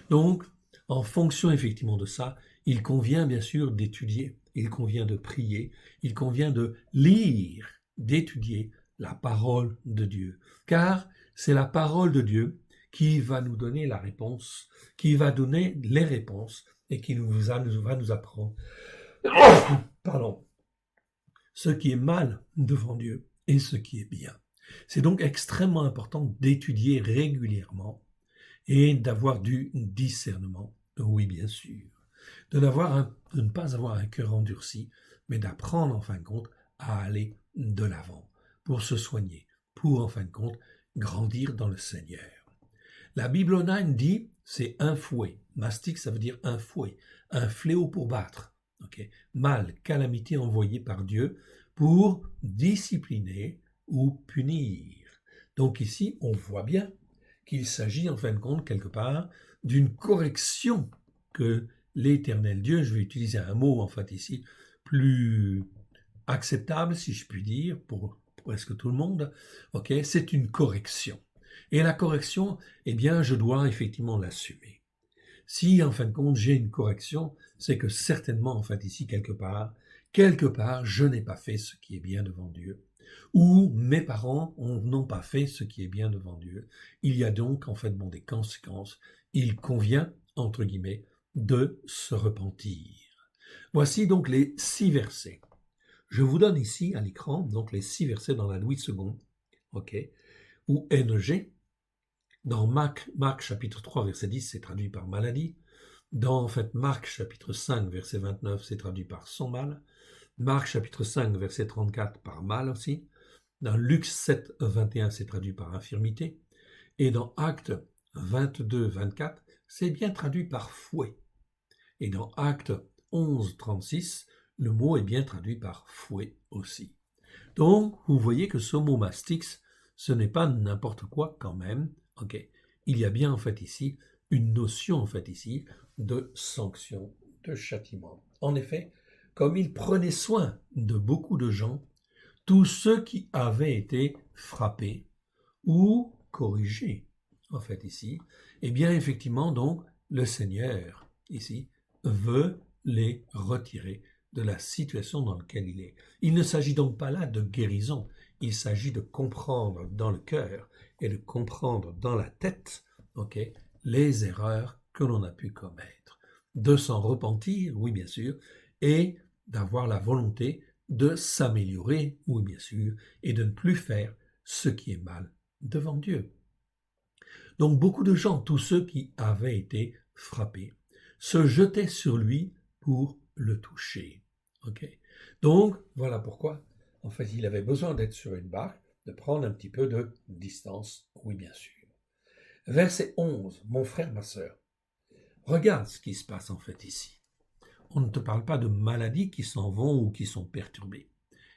Donc, en fonction, effectivement, de ça, il convient, bien sûr, d'étudier, il convient de prier, il convient de lire, d'étudier la parole de Dieu. Car c'est la parole de Dieu qui va nous donner la réponse, qui va donner les réponses et qui va nous apprendre pardon, ce qui est mal devant Dieu et ce qui est bien. C'est donc extrêmement important d'étudier régulièrement et d'avoir du discernement, oui bien sûr, de ne pas avoir un cœur endurci, mais d'apprendre en fin de compte à aller de l'avant pour se soigner, pour en fin de compte grandir dans le Seigneur. La Bible online dit, c'est un fouet. Mastix, ça veut dire un fouet, un fléau pour battre. Okay. Mal, calamité envoyée par Dieu pour discipliner ou punir. Donc ici, on voit bien qu'il s'agit en fin de compte, quelque part, d'une correction que l'Éternel Dieu, je vais utiliser un mot en fait ici, plus acceptable, si je puis dire, pour presque tout le monde, okay, c'est une correction. Et la correction, eh bien, je dois effectivement l'assumer. Si, en fin de compte, j'ai une correction, c'est que certainement, en fait, ici, quelque part, je n'ai pas fait ce qui est bien devant Dieu. Ou mes parents n'ont pas fait ce qui est bien devant Dieu. Il y a donc, en fait, des conséquences. Il convient, entre guillemets, de se repentir. Voici donc les 6 versets. Je vous donne ici à l'écran, donc les 6 versets dans la Louis II, ok, ou NG. Dans Marc chapitre 3, verset 10, c'est traduit par maladie. Dans, en fait, Marc chapitre 5, verset 29, c'est traduit par son mal. Marc chapitre 5, verset 34, par mal aussi. Dans Luc 7, 21, c'est traduit par infirmité. Et dans Actes 22, 24, c'est bien traduit par fouet. Et dans Actes 11, 36, le mot est bien traduit par fouet aussi. Donc, vous voyez que ce mot mastix, ce n'est pas n'importe quoi quand même. Okay. Il y a bien en fait ici une notion en fait ici de sanction, de châtiment. En effet, comme il prenait soin de beaucoup de gens, tous ceux qui avaient été frappés ou corriger, en fait, ici, eh bien, effectivement, donc, le Seigneur, ici, veut les retirer de la situation dans laquelle il est. Il ne s'agit donc pas là de guérison, il s'agit de comprendre dans le cœur et de comprendre dans la tête, ok, les erreurs que l'on a pu commettre, de s'en repentir, oui, bien sûr, et d'avoir la volonté de s'améliorer, oui, bien sûr, et de ne plus faire ce qui est mal devant Dieu. Donc beaucoup de gens, tous ceux qui avaient été frappés, se jetaient sur lui pour le toucher. Okay. Donc voilà pourquoi, en fait, il avait besoin d'être sur une barque, de prendre un petit peu de distance, oui bien sûr. Verset 11, mon frère, ma sœur, regarde ce qui se passe en fait ici. On ne te parle pas de maladies qui s'en vont ou qui sont perturbées.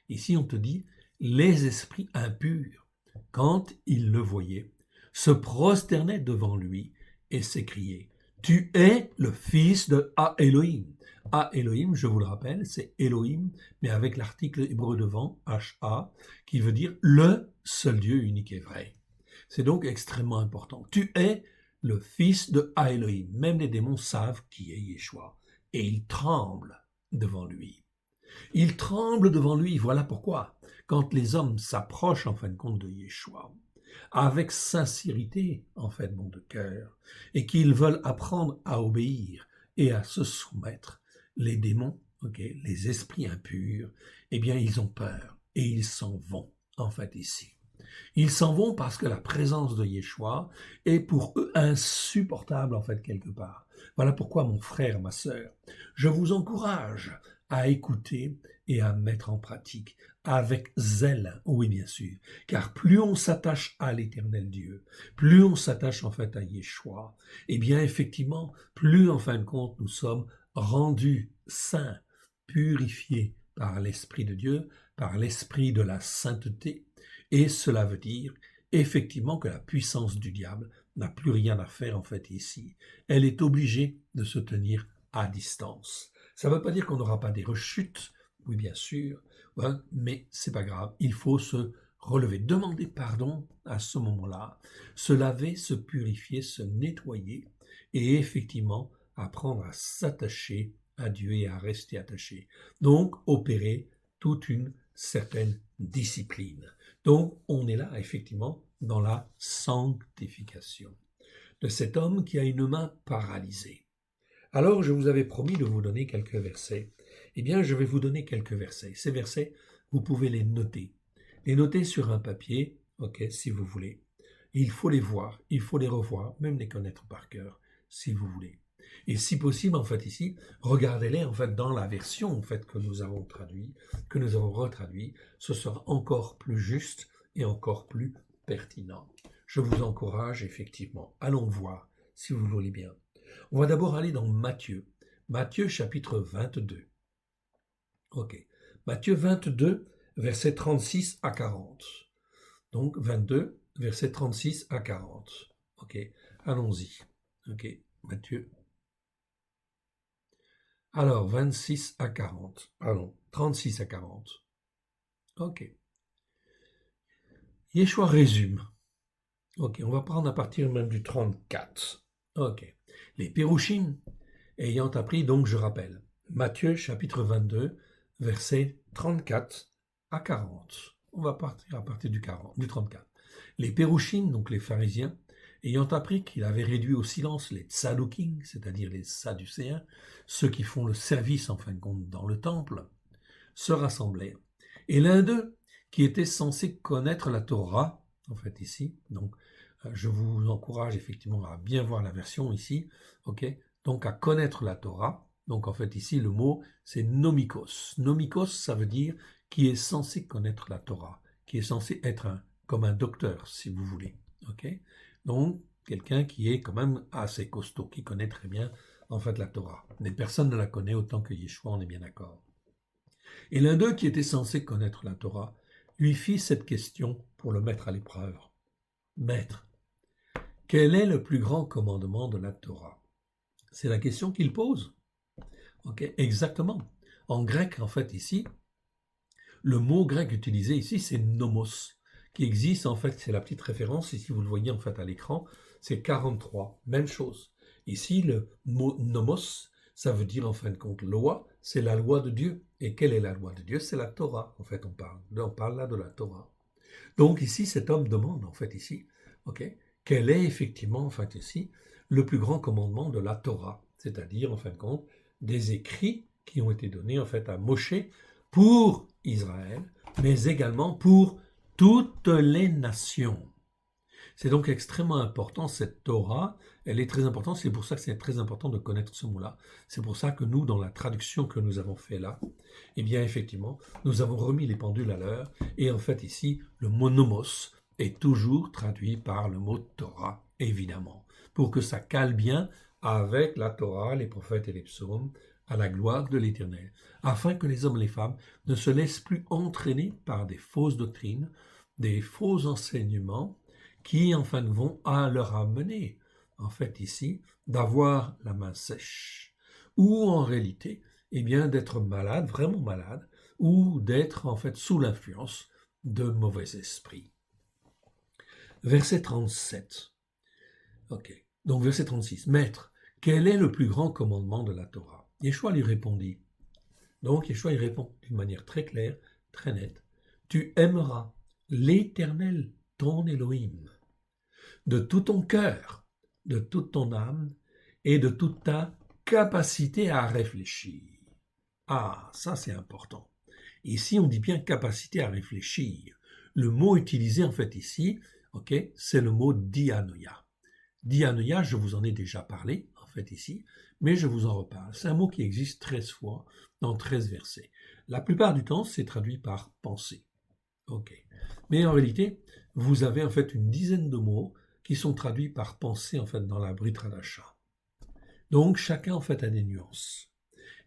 Ici, on te dit, les esprits impurs, quand ils le voyaient, se prosternaient devant lui et s'écriaient, tu es le fils de Ha-Elohim. Ha-Elohim, je vous le rappelle, c'est Elohim, mais avec l'article hébreu devant, H-A, qui veut dire le seul Dieu unique et vrai. C'est donc extrêmement important. Tu es le fils de Ha-Elohim. Même les démons savent qui est Yeshua. Et ils tremblent devant lui. Ils tremblent devant lui, voilà pourquoi. Quand les hommes s'approchent en fin de compte de Yeshua, avec sincérité en fait de cœur, et qu'ils veulent apprendre à obéir et à se soumettre, les démons, les esprits impurs, eh bien ils ont peur et ils s'en vont en fait ici. Ils s'en vont parce que la présence de Yeshua est pour eux insupportable en fait quelque part. Voilà pourquoi mon frère, ma sœur, je vous encourage à écouter et à mettre en pratique avec zèle, oui bien sûr, car plus on s'attache à l'éternel Dieu, plus on s'attache en fait à Yeshua, eh bien effectivement, plus en fin de compte nous sommes rendus saints, purifiés par l'Esprit de Dieu, par l'Esprit de la sainteté, et cela veut dire effectivement que la puissance du diable n'a plus rien à faire en fait ici. Elle est obligée de se tenir à distance. Ça ne veut pas dire qu'on n'aura pas des rechutes, oui bien sûr, hein, mais c'est pas grave, il faut se relever, demander pardon à ce moment-là, se laver, se purifier, se nettoyer et effectivement apprendre à s'attacher à Dieu et à rester attaché. Donc opérer toute une certaine discipline. Donc on est là effectivement dans la sanctification de cet homme qui a une main paralysée. Alors, je vous avais promis de vous donner quelques versets. Eh bien, je vais vous donner quelques versets. Ces versets, vous pouvez les noter. Les noter sur un papier, si vous voulez. Il faut les voir, il faut les revoir, même les connaître par cœur, si vous voulez. Et si possible, en fait, ici, regardez-les, en fait, dans la version, en fait, que nous avons traduit, que nous avons retraduit. Ce sera encore plus juste et encore plus pertinent. Je vous encourage, effectivement. Allons voir, si vous le voulez bien. On va d'abord aller dans Matthieu. Matthieu chapitre 22. Matthieu 22, versets 36 à 40. Donc 22, versets 36 à 40. Allons-y. Matthieu. Alors, 26 à 40. Pardon, 36 à 40. Yeshua résume. On va prendre à partir même du 34. Les Pérouchim, ayant appris, donc je rappelle, Matthieu chapitre 22, versets 34 à 40. On va partir à partir du 34. Les Pérouchim, donc les pharisiens, ayant appris qu'il avait réduit au silence les Tsadoukim, c'est-à-dire les Sadducéens, ceux qui font le service en fin de compte dans le temple, se rassemblèrent. Et l'un d'eux, qui était censé connaître la Torah, en fait ici, donc je vous encourage effectivement à bien voir la version ici, donc à connaître la Torah. Donc en fait ici le mot c'est nomikos. Nomikos ça veut dire qui est censé connaître la Torah, qui est censé être comme un docteur si vous voulez. Donc quelqu'un qui est quand même assez costaud, qui connaît très bien en fait la Torah. Mais personne ne la connaît autant que Yeshua, on est bien d'accord. Et l'un d'eux qui était censé connaître la Torah lui fit cette question pour le mettre à l'épreuve. Maître, quel est le plus grand commandement de la Torah? C'est la question qu'il pose. Exactement. En grec, en fait, ici, le mot grec utilisé ici, c'est nomos, qui existe, en fait, c'est la petite référence, ici vous le voyez en fait à l'écran, c'est 43, même chose. Ici, le mot nomos, ça veut dire en fin de compte loi, c'est la loi de Dieu. Et quelle est la loi de Dieu? C'est la Torah, en fait, on parle là de la Torah. Donc ici, cet homme demande, en fait, ici, ok, quel est effectivement, en fait, ici, le plus grand commandement de la Torah, c'est-à-dire, en fin de compte, des écrits qui ont été donnés, en fait, à Moshe pour Israël, mais également pour toutes les nations. C'est donc extrêmement important, cette Torah, elle est très importante, c'est pour ça que c'est très important de connaître ce mot-là. C'est pour ça que nous, dans la traduction que nous avons fait là, eh bien effectivement, nous avons remis les pendules à l'heure, et en fait ici, le mot nomos est toujours traduit par le mot Torah, évidemment, pour que ça cale bien avec la Torah, les prophètes et les psaumes, à la gloire de l'Éternel, afin que les hommes et les femmes ne se laissent plus entraîner par des fausses doctrines, des faux enseignements, qui enfin vont à leur amener, en fait ici, d'avoir la main sèche, ou en réalité, eh bien d'être malade, vraiment malade, ou d'être en fait sous l'influence de mauvais esprits. Verset 37. Ok. Donc verset 36. Maître, quel est le plus grand commandement de la Torah? Yeshua lui répondit. Donc Yeshua y répond d'une manière très claire, très nette. Tu aimeras l'Éternel, ton Elohim, de tout ton cœur, de toute ton âme et de toute ta capacité à réfléchir. Ah, ça c'est important. Ici, on dit bien capacité à réfléchir. Le mot utilisé en fait ici, ok, c'est le mot dianoia. Dianoia, je vous en ai déjà parlé en fait ici, mais je vous en reparle. C'est un mot qui existe 13 fois dans 13 versets. La plupart du temps, c'est traduit par pensée. Ok. Mais en réalité, vous avez en fait une dizaine de mots qui sont traduits par pensée en fait dans la Brit Hadasha. Donc chacun en fait a des nuances.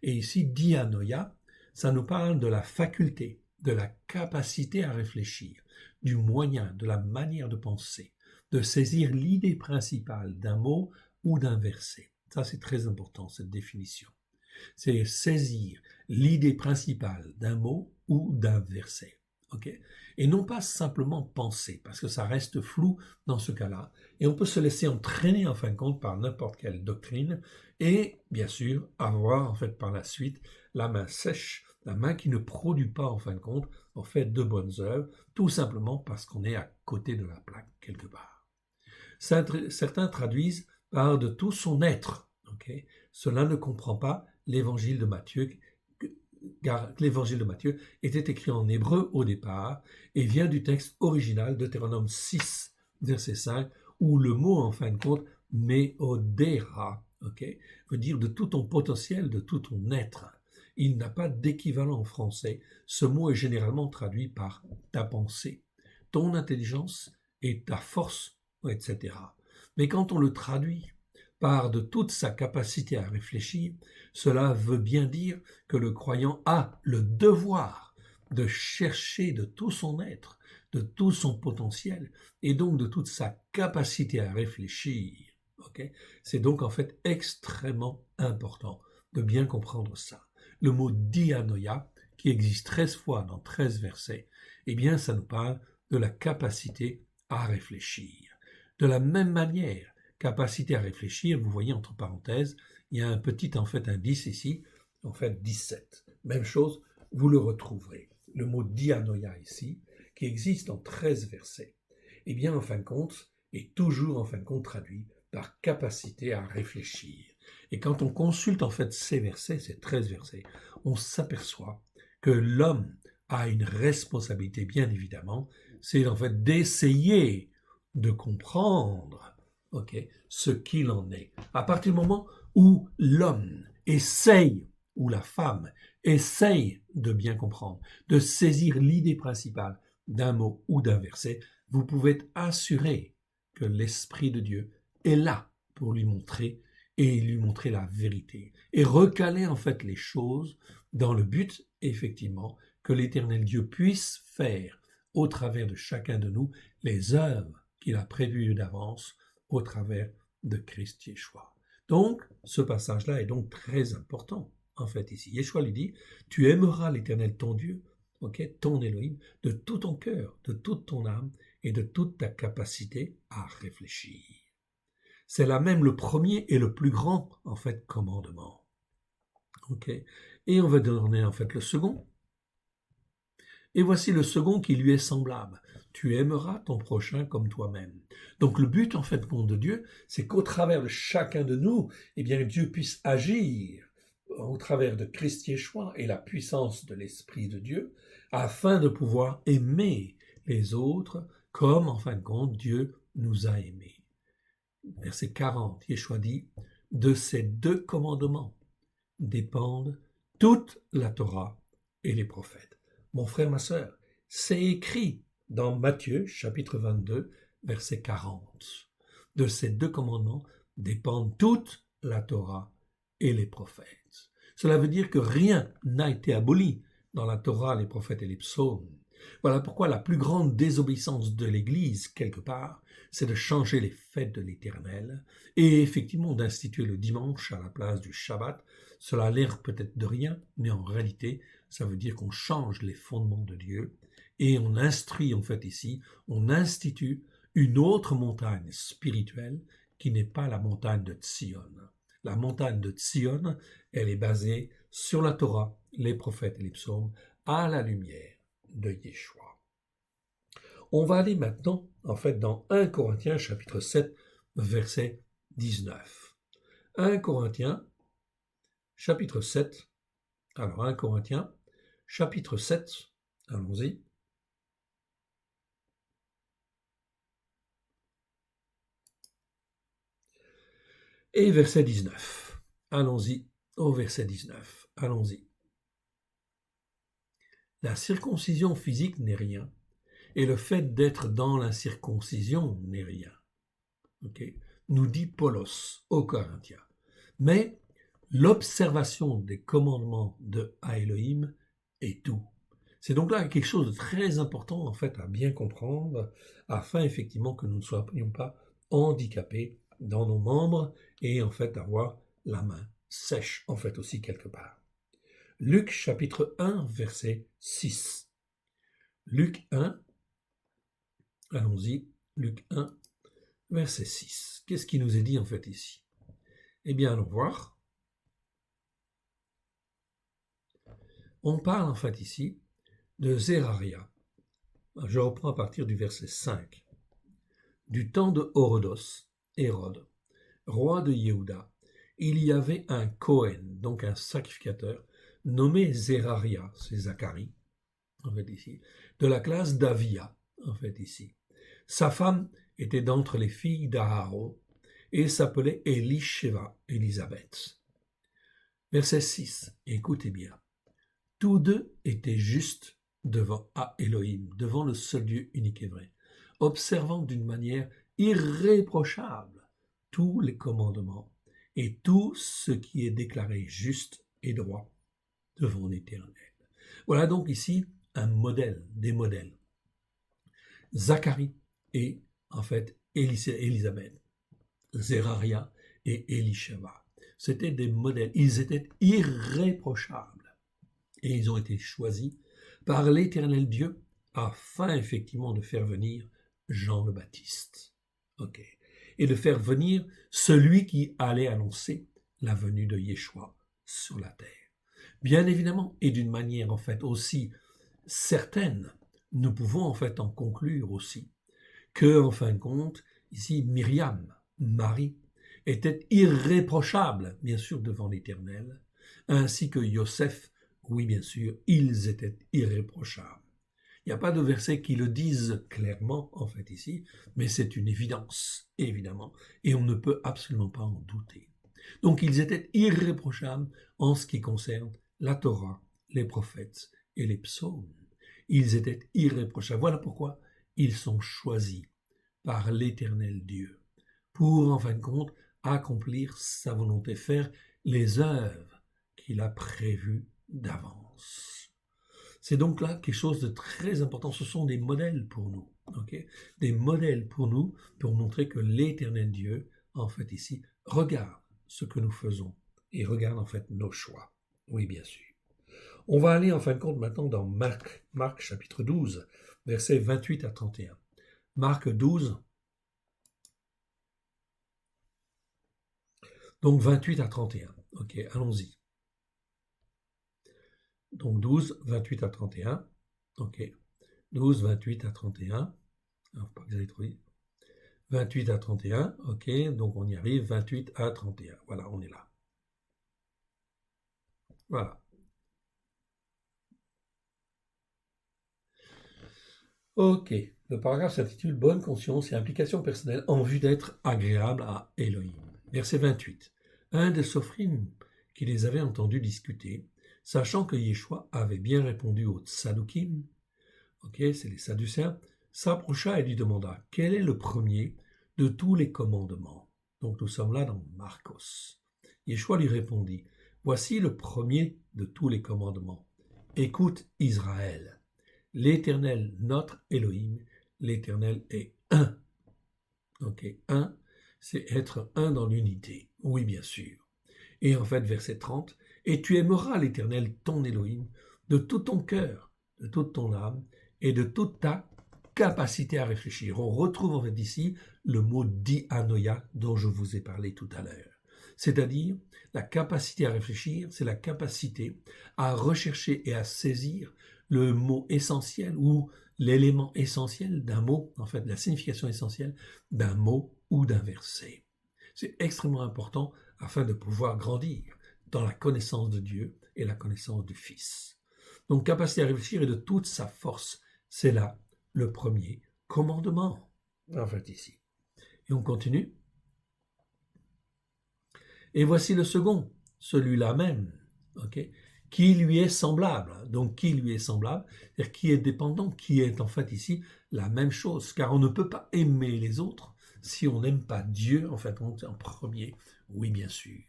Et ici, dianoia, ça nous parle de la faculté, de la capacité à réfléchir, du moyen, de la manière de penser, de saisir l'idée principale d'un mot ou d'un verset. Ça, c'est très important, cette définition. C'est saisir l'idée principale d'un mot ou d'un verset. Okay? Et non pas simplement penser, parce que ça reste flou dans ce cas-là, et on peut se laisser entraîner en fin de compte par n'importe quelle doctrine, et bien sûr avoir en fait par la suite la main sèche, la main qui ne produit pas en fin de compte en fait de bonnes œuvres, tout simplement parce qu'on est à côté de la plaque quelque part. Certains traduisent par de tout son être. Okay? Cela ne comprend pas l'évangile de Matthieu, car l'évangile de Matthieu était écrit en hébreu au départ et vient du texte original de Deutéronome 6, verset 5, où le mot, en fin de compte, méodéra, veut dire de tout ton potentiel, de tout ton être. Il n'a pas d'équivalent en français. Ce mot est généralement traduit par ta pensée, ton intelligence et ta force, etc. Mais quand on le traduit par de toute sa capacité à réfléchir, cela veut bien dire que le croyant a le devoir de chercher de tout son être, de tout son potentiel, et donc de toute sa capacité à réfléchir. C'est donc en fait extrêmement important de bien comprendre ça. Le mot dianoia, qui existe 13 fois dans 13 versets, eh bien ça nous parle de la capacité à réfléchir. De la même manière, capacité à réfléchir, vous voyez entre parenthèses, il y a un petit en fait indice ici, en fait 17. Même chose, vous le retrouverez. Le mot dianoia ici, qui existe en 13 versets, eh bien en fin de compte, est toujours en fin de compte traduit par capacité à réfléchir. Et quand on consulte en fait ces versets, ces 13 versets, on s'aperçoit que l'homme a une responsabilité, bien évidemment, c'est en fait d'essayer de comprendre ce qu'il en est. À partir du moment où l'homme essaye, ou la femme essaye de bien comprendre, de saisir l'idée principale d'un mot ou d'un verset, vous pouvez être assuré que l'Esprit de Dieu est là pour lui montrer et lui montrer la vérité et recaler en fait les choses dans le but, effectivement, que l'Éternel Dieu puisse faire au travers de chacun de nous les œuvres qu'il a prévues d'avance au travers de Christ Yeshua. Donc, ce passage-là est donc très important, en fait, ici. Yeshua lui dit, tu aimeras l'Éternel ton Dieu ok, ton Elohim, de tout ton cœur, de toute ton âme et de toute ta capacité à réfléchir. C'est là même le premier et le plus grand, en fait, commandement. Ok, et on va donner, en fait, le second. Et voici le second qui lui est semblable. Tu aimeras ton prochain comme toi-même. Donc le but, en fait, de Dieu, c'est qu'au travers de chacun de nous, eh bien, Dieu puisse agir au travers de Christ Yeshua et la puissance de l'Esprit de Dieu, afin de pouvoir aimer les autres comme, en fin de compte, Dieu nous a aimés. Verset 40, Yeshua dit, « De ces deux commandements dépendent toute la Torah et les prophètes. » Mon frère, ma sœur, c'est écrit dans Matthieu, chapitre 22, verset 40. De ces deux commandements dépendent toute la Torah et les prophètes. Cela veut dire que rien n'a été aboli dans la Torah, les prophètes et les psaumes. Voilà pourquoi la plus grande désobéissance de l'Église, quelque part, c'est de changer les fêtes de l'Éternel et effectivement d'instituer le dimanche à la place du Shabbat. Cela a l'air peut-être de rien, mais en réalité, ça veut dire qu'on change les fondements de Dieu et on instruit en fait ici, on institue une autre montagne spirituelle qui n'est pas la montagne de Tzion. La montagne de Tzion, elle est basée sur la Torah, les prophètes et les psaumes, à la lumière de Yeshua. On va aller maintenant, en fait, dans 1 Corinthiens, chapitre 7, verset 19. 1 Corinthiens, chapitre 7. Alors, 1 Corinthiens, chapitre 7, allons-y. Et verset 19. Allons-y au verset 19. Allons-y. La circoncision physique n'est rien, et le fait d'être dans l'incirconcision n'est rien. Okay. Nous dit Paulos aux Corinthiens. Mais l'observation des commandements de Elohim est tout. C'est donc là quelque chose de très important en fait à bien comprendre afin effectivement que nous ne soyons pas handicapés dans nos membres et en fait avoir la main sèche en fait aussi quelque part. Luc chapitre 1 verset 6. Luc 1, allons-y, Luc 1 verset 6. Qu'est-ce qui nous est dit en fait ici? Eh bien allons voir. On parle en fait ici de Zeraria. Je reprends à partir du verset 5. Du temps de Hérode, roi de Yehuda, il y avait un Kohen, donc un sacrificateur, nommé Zeraria, c'est Zacharie, en fait ici, de la classe d'Avia, en fait ici. Sa femme était d'entre les filles d'Aaron et s'appelait Elisheva, Élisabeth. Verset 6, écoutez bien. Tous deux étaient justes devant Elohim, devant le seul Dieu unique et vrai, observant d'une manière irréprochable tous les commandements et tout ce qui est déclaré juste et droit devant l'Éternel. Voilà donc ici un modèle, des modèles. Zacharie et en fait Élisabeth, Zeraria et Elisheva. C'étaient des modèles, ils étaient irréprochables et ils ont été choisis par l'Éternel Dieu afin effectivement de faire venir Jean le Baptiste. Ok. Et de faire venir celui qui allait annoncer la venue de Yeshua sur la terre. Bien évidemment, et d'une manière en fait aussi certaine, nous pouvons en fait en conclure aussi que, en fin de compte, ici Myriam, Marie, était irréprochable, bien sûr, devant l'Éternel, ainsi que Yosef, oui, bien sûr, ils étaient irréprochables. Il n'y a pas de versets qui le disent clairement, en fait, ici, mais c'est une évidence, évidemment, et on ne peut absolument pas en douter. Donc, ils étaient irréprochables en ce qui concerne la Torah, les prophètes et les psaumes. Ils étaient irréprochables. Voilà pourquoi ils sont choisis par l'Éternel Dieu pour, en fin de compte, accomplir sa volonté, faire les œuvres qu'il a prévues d'avance. C'est donc là quelque chose de très important. Ce sont des modèles pour nous, okay? Des modèles pour nous pour montrer que l'Éternel Dieu, en fait ici, regarde ce que nous faisons et regarde en fait nos choix. Oui, bien sûr. On va aller en fin de compte maintenant dans Marc chapitre 12, versets 28 à 31. Marc 12, donc 28 à 31. Ok, allons-y. Donc 12, 28 à 31. Ok, 12, 28 à 31. Alors, faut pas que j'aille trop vite. 28 à 31, ok, donc on y arrive, 28 à 31. Voilà, on est là. Voilà. Ok, le paragraphe s'intitule Bonne conscience et implication personnelle en vue d'être agréable à Elohim. Verset 28. Un des sophrim qui les avait entendus discuter, sachant que Yeshua avait bien répondu aux Tsadoukim, ok, c'est les Sadducéens, s'approcha et lui demanda quel est le premier de tous les commandements. Donc nous sommes là dans Marcos. Yeshua lui répondit, voici le premier de tous les commandements. Écoute Israël. L'Éternel, notre Elohim, l'Éternel est un. Ok, un, c'est être un dans l'unité. Oui, bien sûr. Et en fait, verset 30, et tu aimeras l'Éternel, ton Elohim, de tout ton cœur, de toute ton âme et de toute ta capacité à réfléchir. On retrouve en fait ici le mot dianoia dont je vous ai parlé tout à l'heure. C'est-à-dire, la capacité à réfléchir, c'est la capacité à rechercher et à saisir le mot essentiel ou l'élément essentiel d'un mot, en fait, la signification essentielle d'un mot ou d'un verset. C'est extrêmement important afin de pouvoir grandir dans la connaissance de Dieu et la connaissance du Fils. Donc, capacité à réfléchir et de toute sa force, c'est là le premier commandement, en fait, ici. Et on continue. Et voici le second, celui-là même, ok, qui lui est semblable. Donc, qui lui est semblable, c'est-à-dire qui est dépendant, qui est en fait ici la même chose, car on ne peut pas aimer les autres si on n'aime pas Dieu, en fait, en premier. Oui, bien sûr.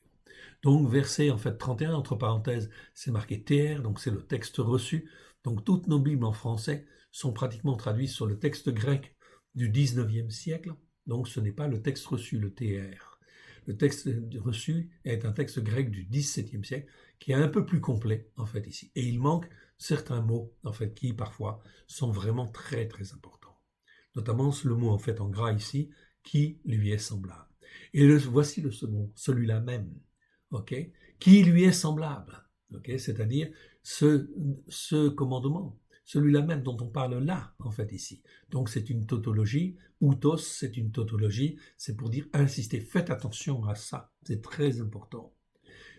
Donc, verset en fait 31, entre parenthèses, c'est marqué TR, donc c'est le texte reçu. Donc, toutes nos Bibles en français sont pratiquement traduites sur le texte grec du 19e siècle. Donc, ce n'est pas le texte reçu, le TR. Le texte reçu est un texte grec du XVIIe siècle qui est un peu plus complet, en fait, ici. Et il manque certains mots, en fait, qui, parfois, sont vraiment très, très importants. Notamment le mot, en fait, en gras ici, qui lui est semblable. Et voici le second, celui-là même, ok, qui lui est semblable, ok, c'est-à-dire ce commandement, celui-là même dont on parle là, en fait, ici. Donc, c'est une tautologie. Outos, c'est une tautologie. C'est pour dire insister. Faites attention à ça. C'est très important.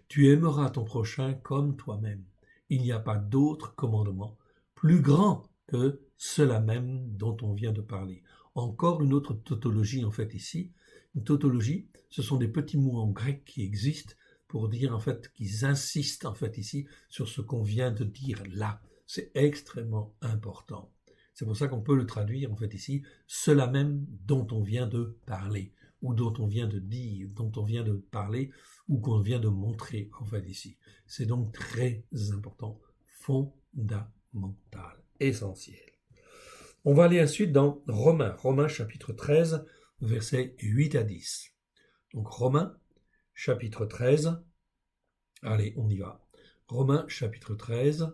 Tu aimeras ton prochain comme toi-même. Il n'y a pas d'autre commandement plus grand que cela même dont on vient de parler. Encore une autre tautologie, en fait, ici. Une tautologie, ce sont des petits mots en grec qui existent pour dire, en fait, qu'ils insistent, en fait, ici, sur ce qu'on vient de dire là. C'est extrêmement important. C'est pour ça qu'on peut le traduire, en fait, ici, cela même dont on vient de parler, ou dont on vient de dire, dont on vient de parler, ou qu'on vient de montrer, en fait, ici. C'est donc très important, fondamental, essentiel. On va aller ensuite dans Romains chapitre 13, versets 8 à 10. Donc Romains chapitre 13, allez, on y va. Romains chapitre 13,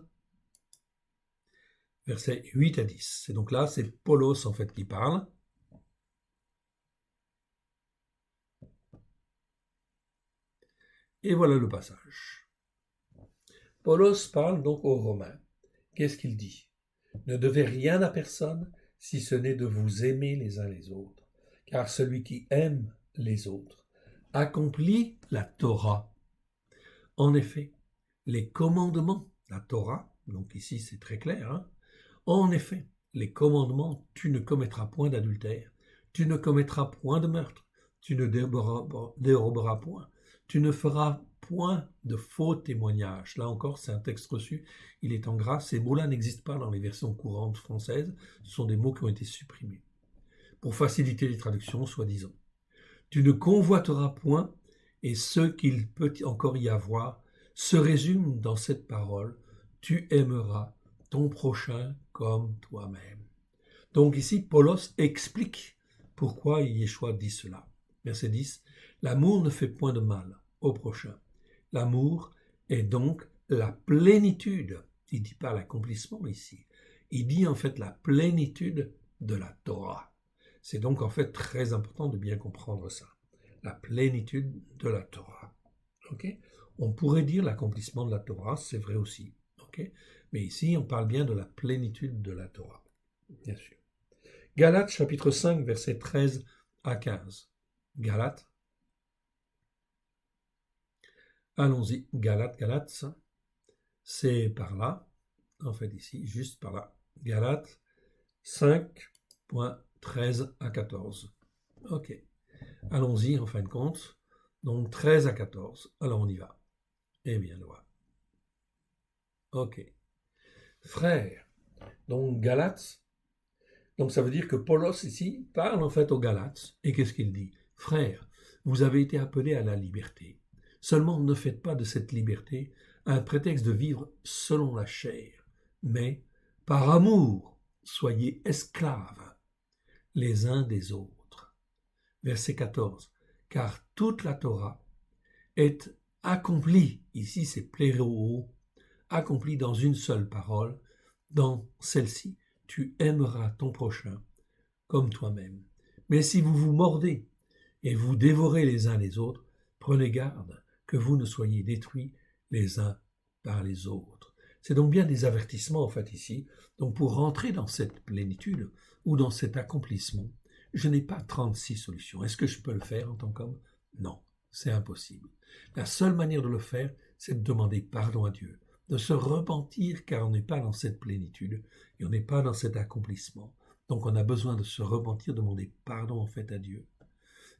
versets 8 à 10. Et donc là, c'est Paulos en fait qui parle. Et voilà le passage. Paulos parle donc aux Romains. Qu'est-ce qu'il dit? Ne devez rien à personne si ce n'est de vous aimer les uns les autres, car celui qui aime les autres accomplit la Torah. En effet, les commandements, la Torah, donc ici c'est très clair, hein? En effet, les commandements, tu ne commettras point d'adultère, tu ne commettras point de meurtre, tu ne déroberas point, tu ne feras point de faux témoignages. Là encore, c'est un texte reçu, il est en gras. Ces mots-là n'existent pas dans les versions courantes françaises, ce sont des mots qui ont été supprimés. Pour faciliter les traductions, soi-disant. Tu ne convoiteras point, et ce qu'il peut encore y avoir se résume dans cette parole, tu aimeras ton prochain comme toi-même. Donc ici, Paulos explique pourquoi Yeshua dit cela. Verset 10, l'amour ne fait point de mal au prochain. L'amour est donc la plénitude Il ne dit pas l'accomplissement ici. Il dit en fait la plénitude de la Torah. C'est donc en fait très important de bien comprendre ça. La plénitude de la Torah. Okay? On pourrait dire l'accomplissement de la Torah, c'est vrai aussi. Okay? Mais ici, on parle bien de la plénitude de la Torah. Bien sûr. Galates chapitre 5, versets 13 à 15. Galates. Allons-y. Galates. C'est par là. En fait, ici, juste par là. Galates 5.13 à 14. Ok. Allons-y, en fin de compte. Donc, 13 à 14. Alors, on y va. Eh bien, voilà. Ok. Frères. Donc, Galates. Donc, ça veut dire que Paulos, ici, parle en fait aux Galates. Et qu'est-ce qu'il dit? Frères, vous avez été appelés à la liberté. Seulement, ne faites pas de cette liberté un prétexte de vivre selon la chair, mais par amour, soyez esclaves les uns des autres. Verset 14. Car toute la Torah est accomplie, ici c'est pléro, accomplie dans une seule parole, dans celle-ci, tu aimeras ton prochain comme toi-même. Mais si vous vous mordez et vous dévorez les uns les autres, prenez garde que vous ne soyez détruits les uns par les autres. C'est donc bien des avertissements en fait ici. Donc pour rentrer dans cette plénitude ou dans cet accomplissement, je n'ai pas 36 solutions. Est-ce que je peux le faire en tant qu'homme? Non, c'est impossible. La seule manière de le faire, c'est de demander pardon à Dieu, de se repentir car on n'est pas dans cette plénitude et on n'est pas dans cet accomplissement. Donc on a besoin de se repentir, demander pardon en fait à Dieu.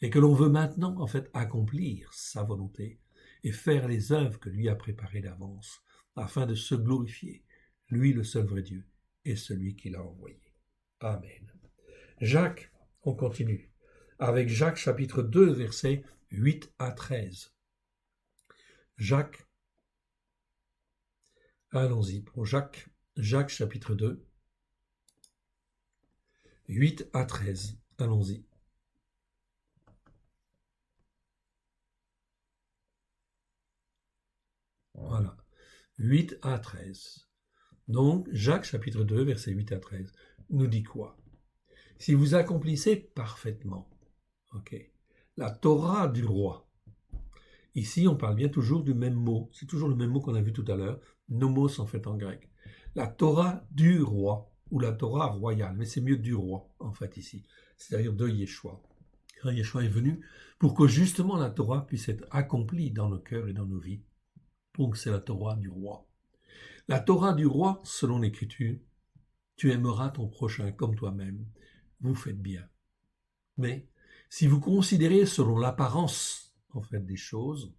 Et que l'on veut maintenant en fait accomplir sa volonté et faire les œuvres que lui a préparées d'avance afin de se glorifier, lui le seul vrai Dieu et celui qui l'a envoyé. Amen. Jacques, on continue avec Jacques chapitre 2 versets 8 à 13. Jacques, allons-y pour Jacques chapitre 2, 8 à 13. Allons-y. Voilà. 8 à 13. Donc, Jacques chapitre 2, versets 8 à 13, nous dit quoi? Si vous accomplissez parfaitement, la Torah du roi. Ici, on parle bien toujours du même mot. C'est toujours le même mot qu'on a vu tout à l'heure. Nomos en fait en grec. La Torah du roi ou la Torah royale, mais c'est mieux du roi en fait ici. C'est-à-dire de Yeshua. Car Yeshua est venu pour que justement la Torah puisse être accomplie dans nos cœurs et dans nos vies. Donc c'est la Torah du roi. La Torah du roi, selon l'Écriture, tu aimeras ton prochain comme toi-même. Vous faites bien. Mais si vous considérez selon l'apparence en fait des choses,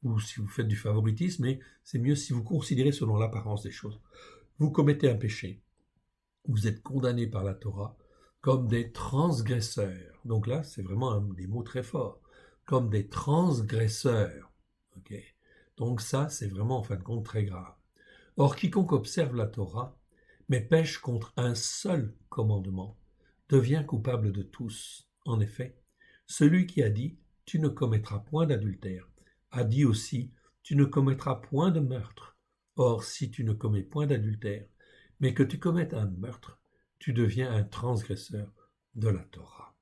ou si vous faites du favoritisme, mais c'est mieux si vous considérez selon l'apparence des choses, vous commettez un péché. Vous êtes condamné par la Torah comme des transgresseurs. Donc là, c'est vraiment des mots très forts. Comme des transgresseurs. Donc ça, c'est vraiment en fin de compte très grave. Or, quiconque observe la Torah, mais pêche contre un seul commandement, devient coupable de tous. En effet, celui qui a dit « tu ne commettras point d'adultère » a dit aussi « tu ne commettras point de meurtre ». Or, si tu ne commets point d'adultère, mais que tu commettes un meurtre, tu deviens un transgresseur de la Torah.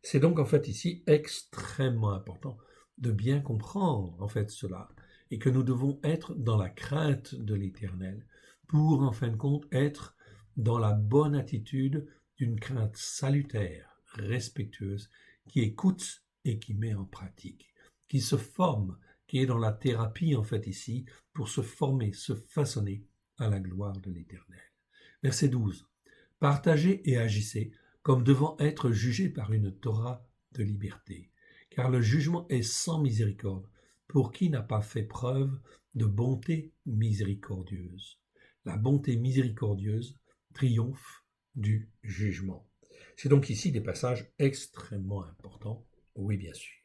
C'est donc en fait ici extrêmement important de bien comprendre en fait cela, et que nous devons être dans la crainte de l'Éternel pour en fin de compte être dans la bonne attitude d'une crainte salutaire, respectueuse, qui écoute et qui met en pratique, qui se forme, qui est dans la thérapie en fait ici pour se former, se façonner à la gloire de l'Éternel. Verset 12. Partagez et agissez comme devant être jugés par une Torah de liberté, car le jugement est sans miséricorde pour qui n'a pas fait preuve de bonté miséricordieuse. La bonté miséricordieuse triomphe du jugement. C'est donc ici des passages extrêmement importants, oui bien sûr.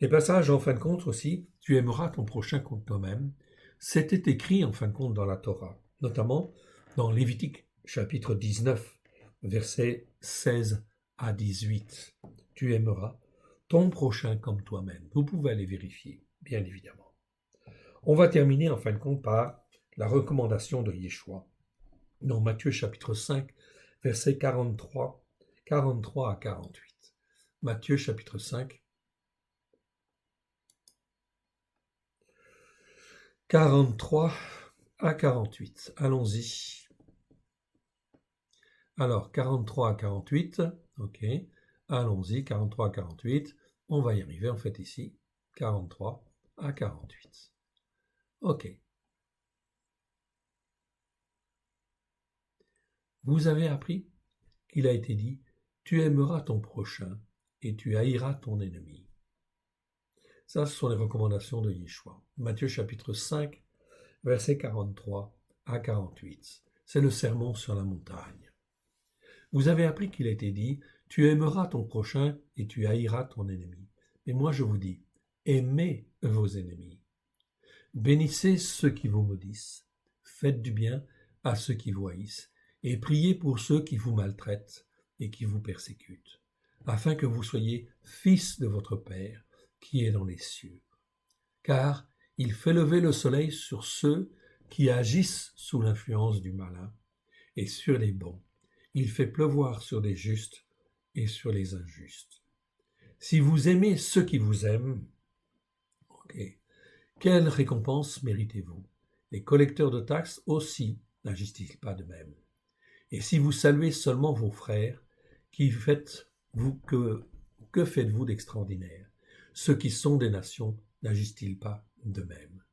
Les passages en fin de compte aussi, tu aimeras ton prochain comme toi-même, c'était écrit en fin de compte dans la Torah, notamment dans Lévitique chapitre 19, versets 16 à 18. Tu aimeras ton prochain comme toi-même. Vous pouvez aller vérifier, bien évidemment. On va terminer en fin de compte par la recommandation de Yeshua dans Matthieu chapitre 5, versets 43 à 48. Matthieu chapitre 5, 43 à 48. Allons-y. Alors, 43 à 48, ok. Allons-y, 43 à 48. On va y arriver en fait ici. 43 à 48. Ok. Vous avez appris qu'il a été dit, tu aimeras ton prochain et tu haïras ton ennemi. Ça, ce sont les recommandations de Yeshua. Matthieu chapitre 5, versets 43 à 48. C'est le sermon sur la montagne. Vous avez appris qu'il a été dit, tu aimeras ton prochain et tu haïras ton ennemi. Mais moi je vous dis, aimez vos ennemis. Bénissez ceux qui vous maudissent. Faites du bien à ceux qui vous haïssent. Et priez pour ceux qui vous maltraitent et qui vous persécutent, afin que vous soyez fils de votre Père qui est dans les cieux. Car il fait lever le soleil sur ceux qui agissent sous l'influence du malin, et sur les bons. Il fait pleuvoir sur les justes et sur les injustes. Si vous aimez ceux qui vous aiment, quelle récompense méritez-vous? Les collecteurs de taxes aussi n'agissent-ils pas de même? Et si vous saluez seulement vos frères, que faites-vous d'extraordinaire? Ceux qui sont des nations n'agissent-ils pas de même?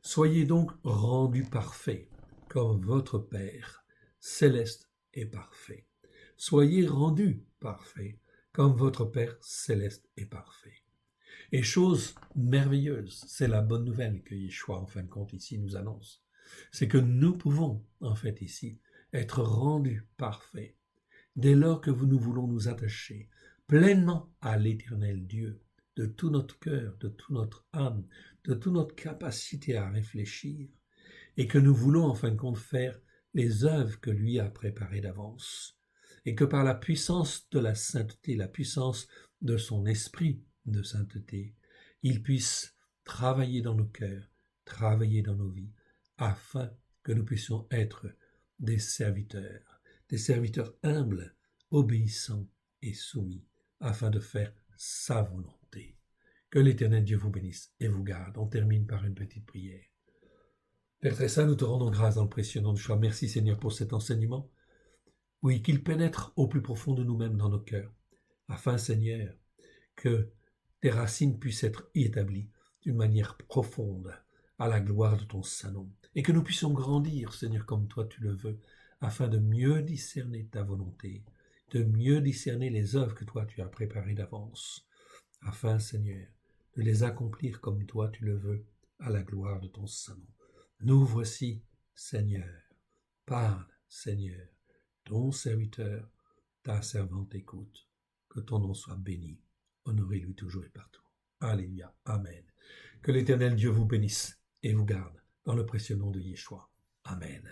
Soyez donc rendus parfaits, comme votre Père céleste est parfait. Soyez rendus parfaits, comme votre Père céleste est parfait. Et chose merveilleuse, c'est la bonne nouvelle que Yeshua, en fin de compte, ici nous annonce. C'est que nous pouvons, en fait, ici, être rendus parfaits dès lors que nous voulons nous attacher pleinement à l'Éternel Dieu, de tout notre cœur, de toute notre âme, de toute notre capacité à réfléchir, et que nous voulons, en fin de compte, faire les œuvres que lui a préparées d'avance, et que par la puissance de la sainteté, la puissance de son esprit de sainteté, il puisse travailler dans nos cœurs, travailler dans nos vies, afin que nous puissions être des serviteurs humbles, obéissants et soumis, afin de faire sa volonté. Que l'Éternel Dieu vous bénisse et vous garde. On termine par une petite prière. Père très saint, nous te rendons grâce dans le précieux nom de Yeshua. Merci Seigneur pour cet enseignement. Oui, qu'il pénètre au plus profond de nous-mêmes dans nos cœurs, afin Seigneur, que tes racines puissent être établies d'une manière profonde à la gloire de ton saint nom, et que nous puissions grandir, Seigneur, comme toi tu le veux, afin de mieux discerner ta volonté, de mieux discerner les œuvres que toi tu as préparées d'avance, afin, Seigneur, de les accomplir comme toi tu le veux, à la gloire de ton saint nom. Nous voici, Seigneur. Parle, Seigneur, ton serviteur, ta servante écoute. Que ton nom soit béni, honoré-lui toujours et partout. Alléluia, Amen. Que l'Éternel Dieu vous bénisse et vous garde dans le précieux nom de Yeshua. Amen.